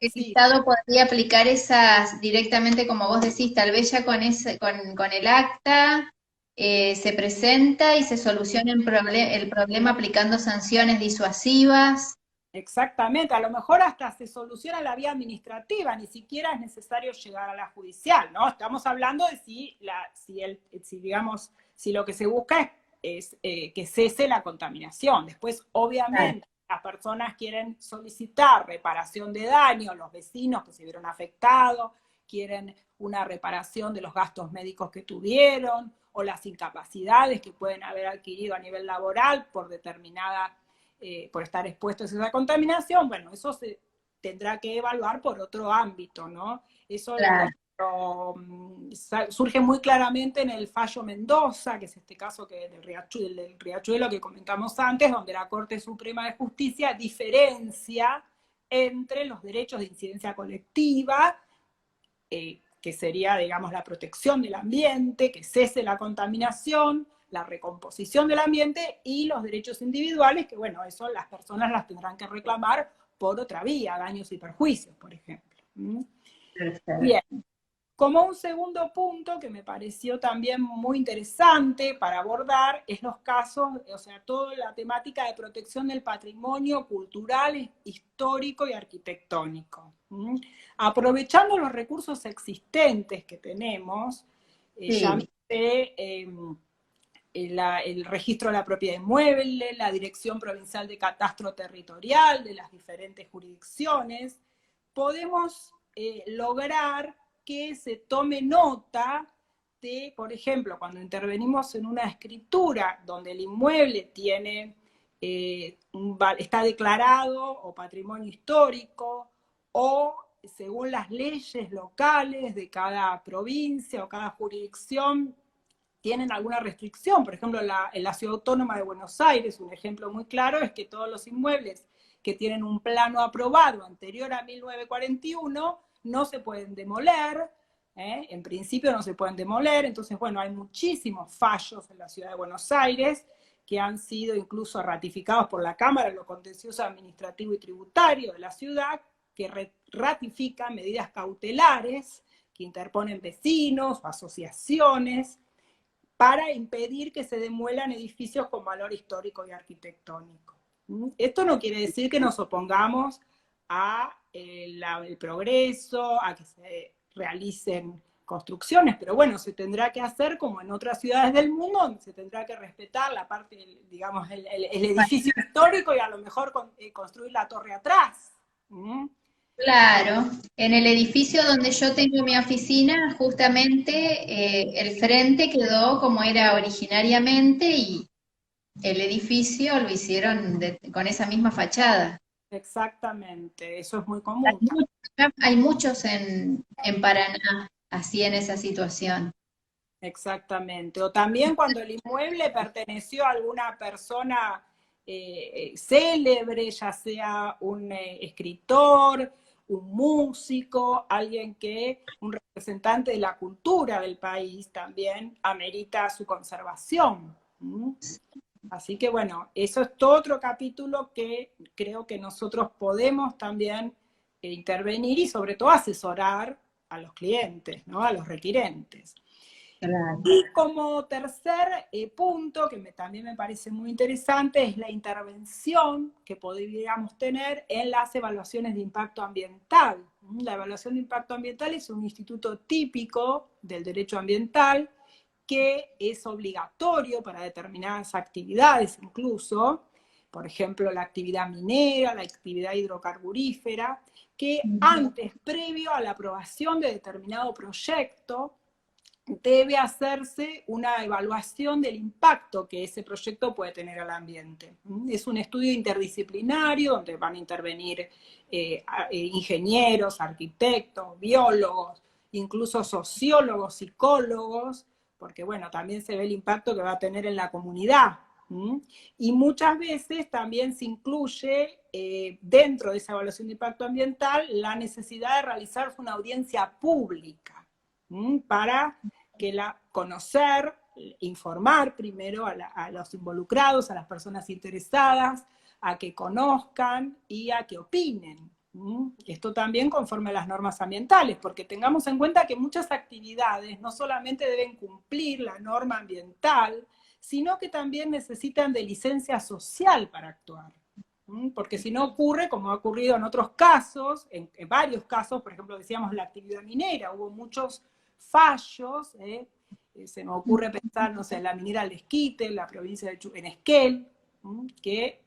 el sí, Estado podría aplicar esas directamente, como vos decís, tal vez ya con el acta se presenta y se soluciona el problema aplicando sanciones disuasivas. exactamente, a lo mejor hasta se soluciona la vía administrativa, ni siquiera es necesario llegar a la judicial, ¿no? Estamos hablando de digamos, si lo que se busca es que cese la contaminación. Después, Claro. obviamente, las personas quieren solicitar reparación de daño, los vecinos que se vieron afectados, quieren una reparación de los gastos médicos que tuvieron, o las incapacidades que pueden haber adquirido a nivel laboral por por estar expuestos a esa contaminación. Bueno, eso se tendrá que evaluar por otro ámbito, ¿no? Eso Claro. surge muy claramente en el fallo Mendoza, que es este caso del Riachuelo que comentamos antes, donde la Corte Suprema de Justicia diferencia entre los derechos de incidencia colectiva, que sería, digamos, la protección del ambiente, que cese la contaminación, la recomposición del ambiente, y los derechos individuales, que bueno, eso las personas las tendrán que reclamar por otra vía, daños y perjuicios, por ejemplo. Bien, como un segundo punto que me pareció también muy interesante para abordar es los casos, o sea, toda la temática de protección del patrimonio cultural, histórico y arquitectónico. Aprovechando los recursos existentes que tenemos, Sí. el registro de la propiedad inmueble, la Dirección Provincial de Catastro Territorial de las diferentes jurisdicciones, podemos lograr que se tome nota de, por ejemplo, cuando intervenimos en una escritura donde el inmueble está declarado o patrimonio histórico, o según las leyes locales de cada provincia o cada jurisdicción, tienen alguna restricción. Por ejemplo, en la Ciudad Autónoma de Buenos Aires, un ejemplo muy claro es que todos los inmuebles que tienen un plano aprobado anterior a 1941 no se pueden demoler, en principio no se pueden demoler. Entonces, bueno, hay muchísimos fallos en la Ciudad de Buenos Aires que han sido incluso ratificados por la Cámara de lo Contencioso Administrativo y Tributario de la ciudad, que ratifican medidas cautelares que interponen vecinos o asociaciones para impedir que se demuelan edificios con valor histórico y arquitectónico. Esto no quiere decir que nos opongamos a el progreso, a que se realicen construcciones, pero bueno, se tendrá que hacer como en otras ciudades del mundo, donde se tendrá que respetar la parte, digamos, el edificio histórico y a lo mejor construir la torre atrás. Claro, en el edificio donde yo tengo mi oficina, justamente el frente quedó como era originariamente y el edificio lo hicieron con esa misma fachada. Exactamente, eso es muy Hay común. acá hay muchos en Paraná, así en esa situación. Exactamente. O también cuando el inmueble perteneció a alguna persona célebre, ya sea un escritor, un músico, alguien un representante de la cultura del país también amerita su conservación. ¿Mm? Así que bueno, eso es todo otro capítulo que creo que nosotros podemos también intervenir y sobre todo asesorar a los clientes, ¿no? A los requirentes. Claro. Y como tercer punto, que también me parece muy interesante, es la intervención que podríamos tener en las evaluaciones de impacto ambiental. La evaluación de impacto ambiental es un instituto típico del derecho ambiental que es obligatorio para determinadas actividades incluso, por ejemplo, la actividad minera, la actividad hidrocarburífera, que antes, previo a la aprobación de determinado proyecto, debe hacerse una evaluación del impacto que ese proyecto puede tener al ambiente. Es un estudio interdisciplinario donde van a intervenir ingenieros, arquitectos, biólogos, incluso sociólogos, psicólogos, porque bueno, también se ve el impacto que va a tener en la comunidad. Y muchas veces también se incluye dentro de esa evaluación de impacto ambiental la necesidad de realizar una audiencia pública para conocer, informar primero a los involucrados, a las personas interesadas, a que conozcan y a que opinen. Esto también conforme a las normas ambientales, porque tengamos en cuenta que muchas actividades no solamente deben cumplir la norma ambiental, sino que también necesitan de licencia social para actuar. Porque si no ocurre, como ha ocurrido en otros casos, en varios casos, por ejemplo, decíamos la actividad minera, hubo muchos fallos, se me ocurre pensar, no sé, en la minera del Esquite, en la provincia de en Esquel, que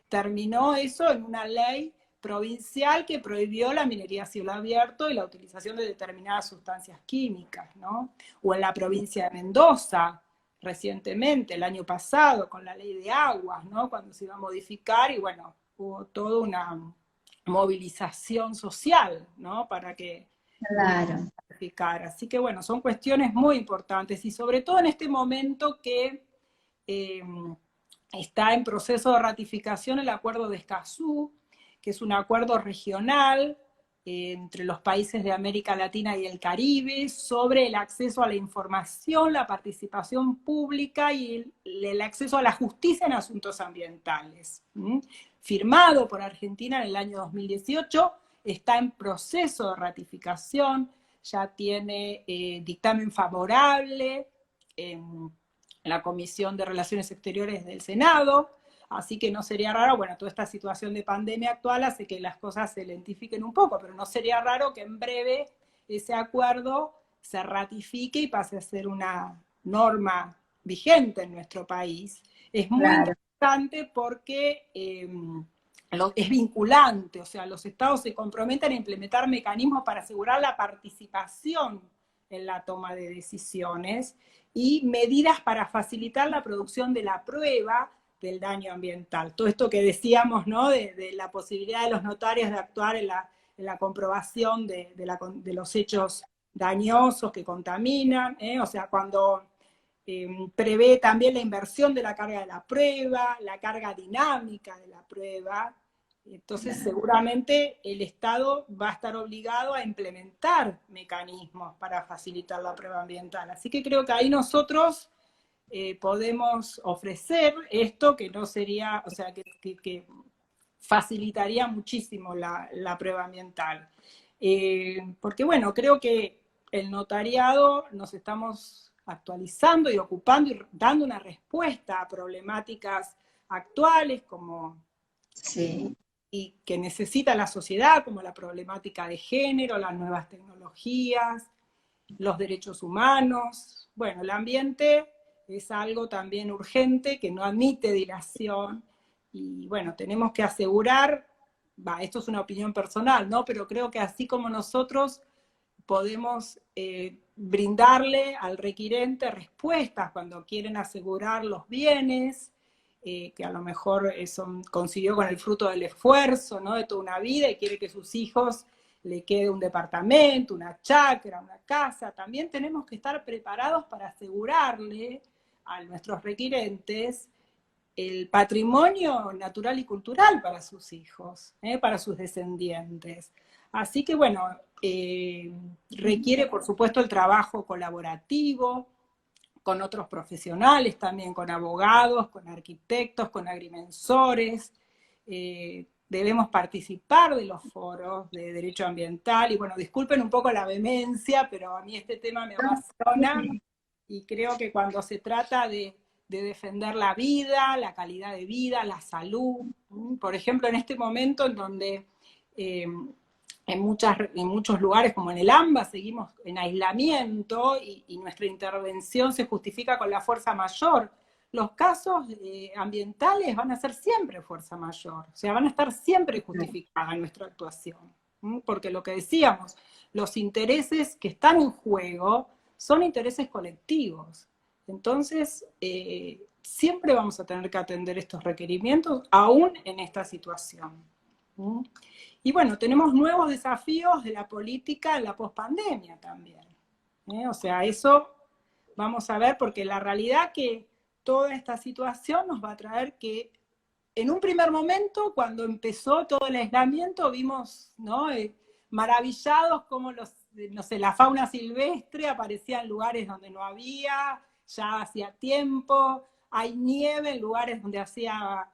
terminó eso en una ley provincial que prohibió la minería a cielo abierto y la utilización de determinadas sustancias químicas, ¿no? O en la provincia de Mendoza, recientemente, el año pasado, con la ley de aguas, ¿no? Cuando se iba a modificar y bueno, hubo toda una movilización social, ¿no? Para que Claro. modificar. Así que bueno, son cuestiones muy importantes y sobre todo en este momento que eh, está en proceso de ratificación el acuerdo de Escazú, que es un acuerdo regional entre los países de América Latina y el Caribe sobre el acceso a la información, la participación pública y el acceso a la justicia en asuntos ambientales. Firmado por Argentina en el año 2018, está en proceso de ratificación, ya tiene dictamen favorable en la Comisión de Relaciones Exteriores del Senado, así que no sería raro, bueno, toda esta situación de pandemia actual hace que las cosas se lentifiquen un poco, pero no sería raro que en breve ese acuerdo se ratifique y pase a ser una norma vigente en nuestro país. Es muy Claro. importante porque es vinculante, o sea, los estados se comprometen a implementar mecanismos para asegurar la participación en la toma de decisiones y medidas para facilitar la producción de la prueba del daño ambiental. Todo esto que decíamos, ¿no? De la posibilidad de los notarios de actuar en la comprobación de los hechos dañosos que contaminan, o sea, cuando prevé también la inversión de la carga de la prueba, la carga dinámica de la prueba. Entonces, seguramente el Estado va a estar obligado a implementar mecanismos para facilitar la prueba ambiental. Así que creo que ahí nosotros podemos ofrecer esto que no sería, o sea, que facilitaría muchísimo la prueba ambiental. Porque bueno, creo que el notariado nos estamos actualizando y ocupando y dando una respuesta a problemáticas actuales como Sí. y que necesita la sociedad, como la problemática de género, las nuevas tecnologías, los derechos humanos. Bueno, el ambiente es algo también urgente que no admite dilación y bueno, tenemos que asegurar, esto es una opinión personal, ¿no? Pero creo que así como nosotros podemos brindarle al requirente respuestas cuando quieren asegurar los bienes, que a lo mejor consiguió con el fruto del esfuerzo, ¿no? De toda una vida y quiere que sus hijos le quede un departamento, una chacra, una casa. También tenemos que estar preparados para asegurarle a nuestros requirentes el patrimonio natural y cultural para sus hijos, para sus descendientes. Así que bueno, requiere por supuesto el trabajo colaborativo con otros profesionales también, con abogados, con arquitectos, con agrimensores. Debemos participar de los foros de derecho ambiental, y bueno, disculpen un poco la vehemencia, pero a mí este tema me apasiona, y creo que cuando se trata de defender la vida, la calidad de vida, la salud, por ejemplo, en este momento en donde en muchos lugares, como en el AMBA, seguimos en aislamiento y nuestra intervención se justifica con la fuerza mayor. Los casos ambientales van a ser siempre fuerza mayor, o sea, van a estar siempre justificada en nuestra actuación, porque lo que decíamos, los intereses que están en juego son intereses colectivos. Entonces, siempre vamos a tener que atender estos requerimientos, aún en esta situación. Y bueno, tenemos nuevos desafíos de la política en la pospandemia también. O sea, eso vamos a ver, porque la realidad que toda esta situación nos va a traer que, en un primer momento, cuando empezó todo el aislamiento, vimos, ¿no? Maravillados cómo no sé, la fauna silvestre aparecía en lugares donde no había, ya hacía tiempo, hay nieve en lugares donde hacía,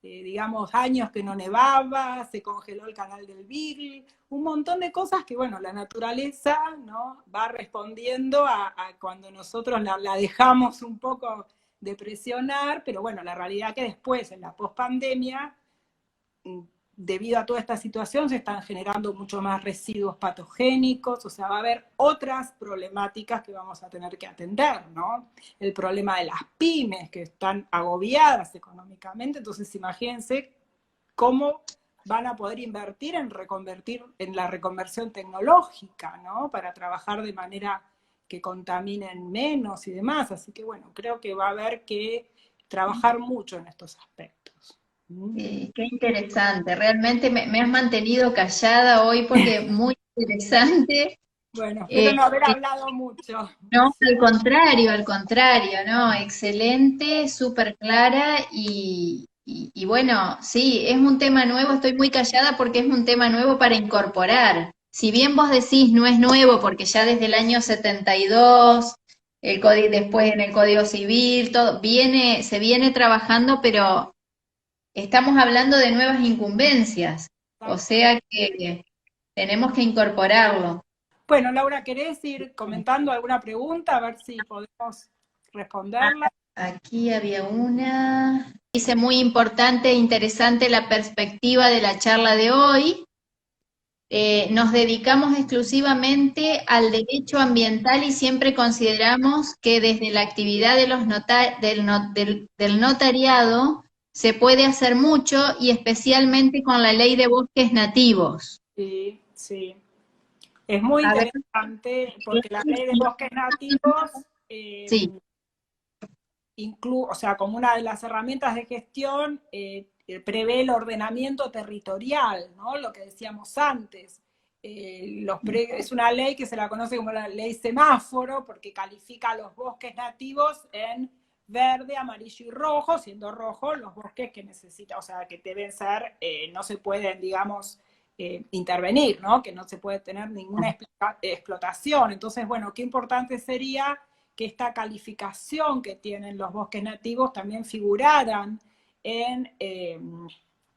digamos, años que no nevaba, se congeló el canal del Beagle, un montón de cosas que, bueno, la naturaleza, ¿no? Va respondiendo a cuando nosotros la dejamos un poco de presionar, pero bueno, la realidad que después, en la pospandemia, debido a toda esta situación, se están generando mucho más residuos patogénicos, o sea, va a haber otras problemáticas que vamos a tener que atender, ¿no? El problema de las pymes, que están agobiadas económicamente, entonces imagínense cómo van a poder invertir en la reconversión tecnológica, ¿no? Para trabajar de manera que contaminen menos y demás, así que bueno, creo que va a haber que trabajar mucho en estos aspectos. Qué interesante, realmente me has mantenido callada hoy porque muy interesante. Bueno, espero no haber hablado mucho. No, al contrario, ¿no? Excelente, súper clara y bueno, sí, es un tema nuevo, estoy muy callada porque es un tema nuevo para incorporar. Si bien vos decís no es nuevo porque ya desde el año 72, el código, después en el Código Civil, todo, se viene trabajando, pero estamos hablando de nuevas incumbencias, o sea que tenemos que incorporarlo. Bueno, Laura, ¿querés ir comentando alguna pregunta? A ver si podemos responderla. Aquí había una. Dice muy importante e interesante la perspectiva de la charla de hoy. Nos dedicamos exclusivamente al derecho ambiental y siempre consideramos que desde la actividad de los del notariado se puede hacer mucho y especialmente con la ley de bosques nativos. Sí, sí. Es muy A ver, interesante porque la ley de bosques nativos sí, o sea, como una de las herramientas de gestión, prevé el ordenamiento territorial, ¿no? Lo que decíamos antes. Es una ley que se la conoce como la ley semáforo, porque califica a los bosques nativos en verde, amarillo y rojo, siendo rojo los bosques que necesita, o sea, que deben ser, no se pueden, digamos, intervenir, ¿no? Que no se puede tener ninguna explotación. Entonces, bueno, qué importante sería que esta calificación que tienen los bosques nativos también figuraran en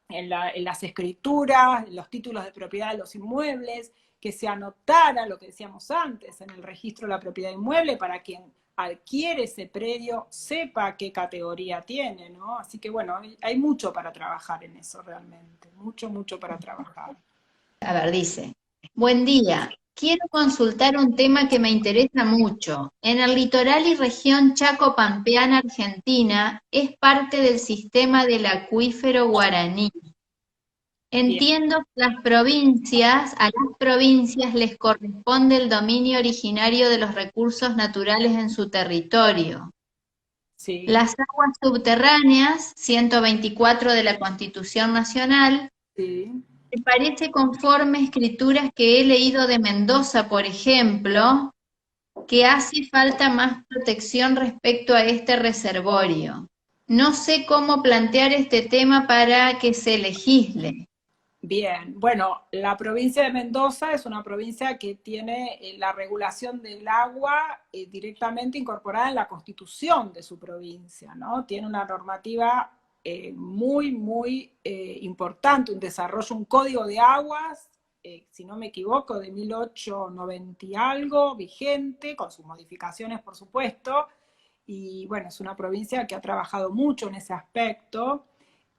las escrituras, en los títulos de propiedad de los inmuebles, que se anotara lo que decíamos antes en el registro de la propiedad inmueble para quien adquiere ese predio sepa qué categoría tiene, ¿no? Así que bueno, hay mucho para trabajar en eso realmente, mucho, mucho para trabajar. a ver, dice, buen día. Quiero consultar un tema que me interesa mucho. En el litoral y región Chaco-Pampeana, Argentina, es parte del sistema del acuífero Guaraní. Entiendo que a las provincias les corresponde el dominio originario de los recursos naturales en su territorio. Sí, Las aguas subterráneas, 124 de la Constitución Nacional, sí. me parece conforme escrituras que he leído de Mendoza, por ejemplo, que hace falta más protección respecto a este reservorio. No sé cómo plantear este tema para que se legisle. Bien, bueno, la provincia de Mendoza es una provincia que tiene la regulación del agua directamente incorporada en la constitución de su provincia, ¿no? Tiene una normativa muy importante, un desarrollo, un código de aguas, si no me equivoco, de 1890 y algo, vigente, con sus modificaciones, por supuesto, y bueno, es una provincia que ha trabajado mucho en ese aspecto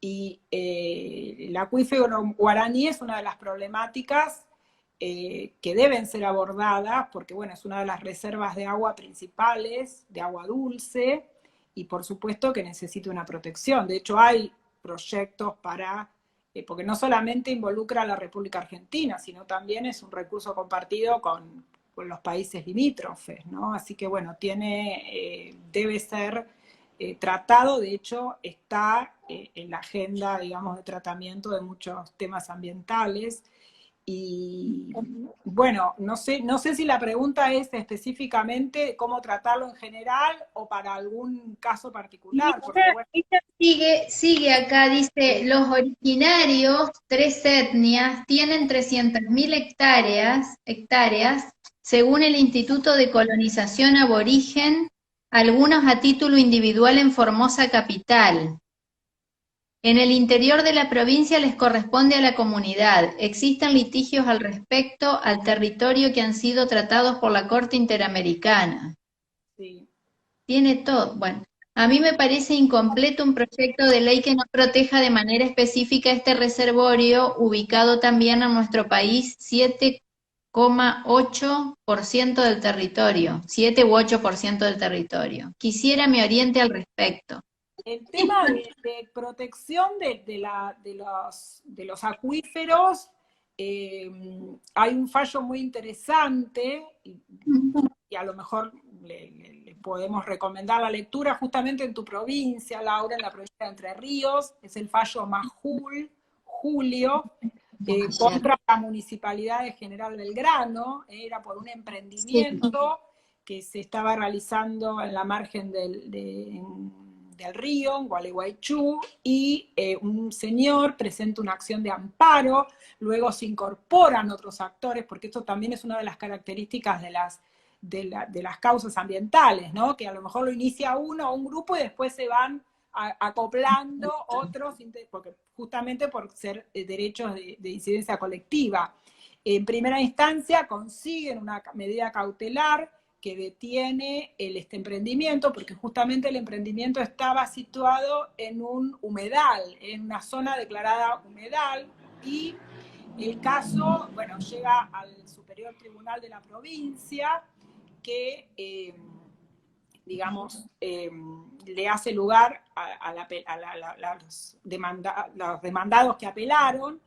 y el acuífero guaraní es una de las problemáticas que deben ser abordadas, porque bueno, es una de las reservas de agua principales, de agua dulce, y por supuesto que necesita una protección. De hecho, hay proyectos para, porque no solamente involucra a la República Argentina, sino también es un recurso compartido con los países limítrofes, ¿no? Así que bueno, debe ser tratado, de hecho, está en la agenda, digamos, de tratamiento de muchos temas ambientales. Y bueno, no sé si la pregunta es específicamente cómo tratarlo en general o para algún caso Y particular, porque bueno, ella sigue acá, dice, los originarios, tres etnias, tienen 300.000 hectáreas, según el Instituto de Colonización Aborigen, algunos a título individual en Formosa capital. En el interior de la provincia les corresponde a la comunidad. Existen litigios al respecto al territorio que han sido tratados por la Corte Interamericana. sí. Tiene todo. Bueno, a mí me parece incompleto un proyecto de ley que no proteja de manera específica este reservorio, ubicado también en nuestro país 7,8% del territorio, 7 u 8% del territorio. Quisiera me oriente al respecto. El tema de protección de los acuíferos, eh, hay un fallo muy interesante y a lo mejor le podemos recomendar la lectura justamente en tu provincia, Laura, en la provincia de Entre Ríos, es el fallo Majul, Julio, contra la Municipalidad de General Belgrano, era por un Sí. emprendimiento que se estaba realizando en la margen del río, en Gualeguaychú, y un señor presenta una acción de amparo, luego se incorporan otros actores, porque esto también es una de las características de las causas ambientales, ¿no? Que a lo mejor lo inicia uno o un grupo y después se van acoplando otros, porque justamente por ser derechos de incidencia colectiva. En primera instancia consiguen una medida cautelar que detiene este emprendimiento, porque justamente el emprendimiento estaba situado en un humedal, en una zona declarada humedal, y el caso, bueno, llega al Superior Tribunal de la provincia, que digamos, le hace lugar a los demandados que apelaron,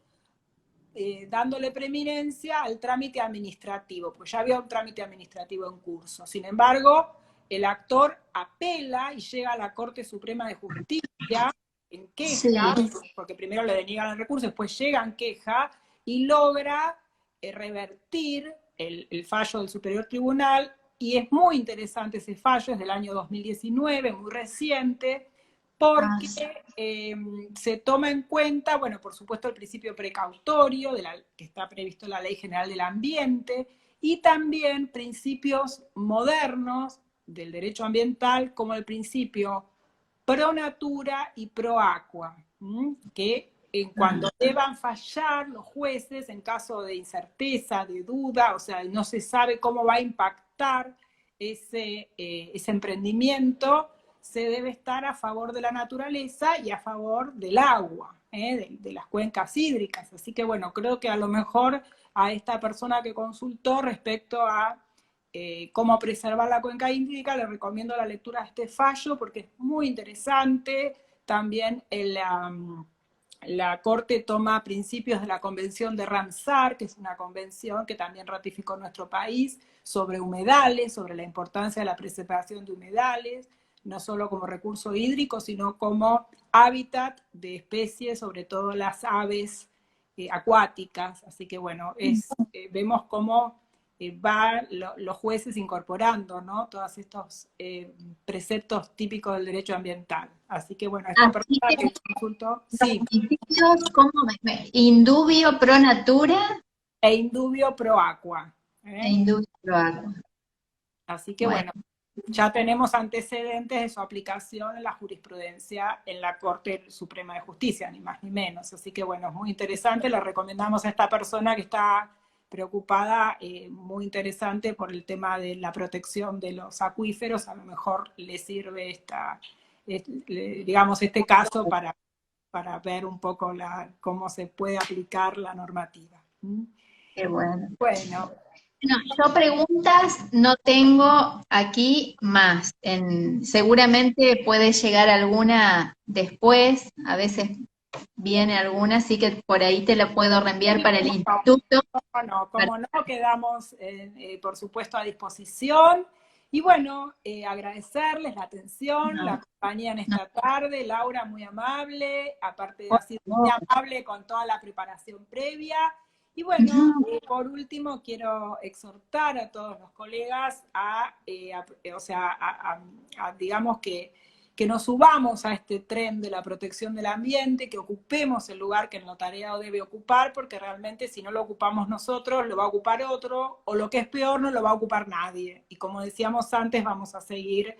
dándole preeminencia al trámite administrativo, pues ya había un trámite administrativo en curso. Sin embargo, el actor apela y llega a la Corte Suprema de Justicia en Sí. queja, porque primero le deniegan el recurso, después llega en queja y logra revertir el fallo del Superior Tribunal, y es muy interesante ese fallo, es del año 2019, muy reciente, porque se toma en cuenta, bueno, por supuesto el principio precautorio que está previsto en la Ley General del Ambiente, y también principios modernos del derecho ambiental, como el principio pro natura y pro aqua, que cuando deban fallar los jueces en caso de incerteza, de duda, o sea, no se sabe cómo va a impactar ese emprendimiento, se debe estar a favor de la naturaleza y a favor del agua, de las cuencas hídricas. Así que bueno, creo que a lo mejor a esta persona que consultó respecto a cómo preservar la cuenca hídrica, le recomiendo la lectura de este fallo porque es muy interesante. También la Corte toma principios de la Convención de Ramsar, que es una convención que también ratificó nuestro país, sobre humedales, sobre la importancia de la preservación de humedales, no solo como recurso hídrico, sino como hábitat de especies, sobre todo las aves acuáticas. Así que bueno, vemos cómo van los jueces incorporando, ¿no?, todos estos preceptos típicos del derecho ambiental. Así que bueno, esta Así persona que que consultó, los sí, municipios, ¿cómo indubio pro natura e indubio pro aqua. e indubio pro agua? Así que Bueno, bueno, ya tenemos antecedentes de su aplicación en la jurisprudencia en la Corte Suprema de Justicia, ni más ni menos. Así que bueno, es muy interesante, le recomendamos a esta persona que está preocupada, muy interesante por el tema de la protección de los acuíferos, a lo mejor le sirve digamos, este caso para ver un poco cómo se puede aplicar la normativa. qué bueno. Bueno, No, yo preguntas no tengo aquí más. Seguramente puede llegar alguna después, a veces viene alguna, así que por ahí te la puedo reenviar para el instituto. como no, quedamos por supuesto a disposición. Y bueno, agradecerles la atención, la compañía en esta tarde. Laura, muy amable, aparte de así muy amable con toda la preparación previa. Y bueno, por último, quiero exhortar a todos los colegas digamos que nos subamos a este tren de la protección del ambiente, que ocupemos el lugar que el notariado debe ocupar, porque realmente si no lo ocupamos nosotros, lo va a ocupar otro, o lo que es peor, no lo va a ocupar nadie. Y como decíamos antes, vamos a seguir,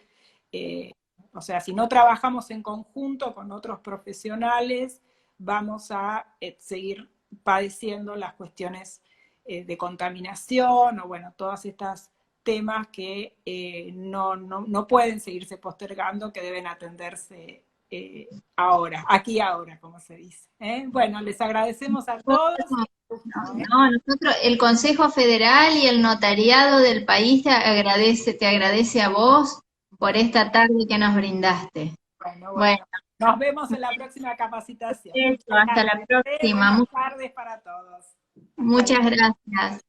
si no trabajamos en conjunto con otros profesionales, vamos a seguir padeciendo las cuestiones de contaminación, o bueno, todas estas temas que no pueden seguirse postergando, que deben atenderse ahora, aquí y ahora, como se dice. Bueno, les agradecemos a todos. No, nosotros, el Consejo Federal y el notariado del país te agradece a vos por esta tarde que nos brindaste. Bueno, nos vemos en la próxima capacitación. Hasta la próxima. Buenas tardes para todos. Muchas gracias.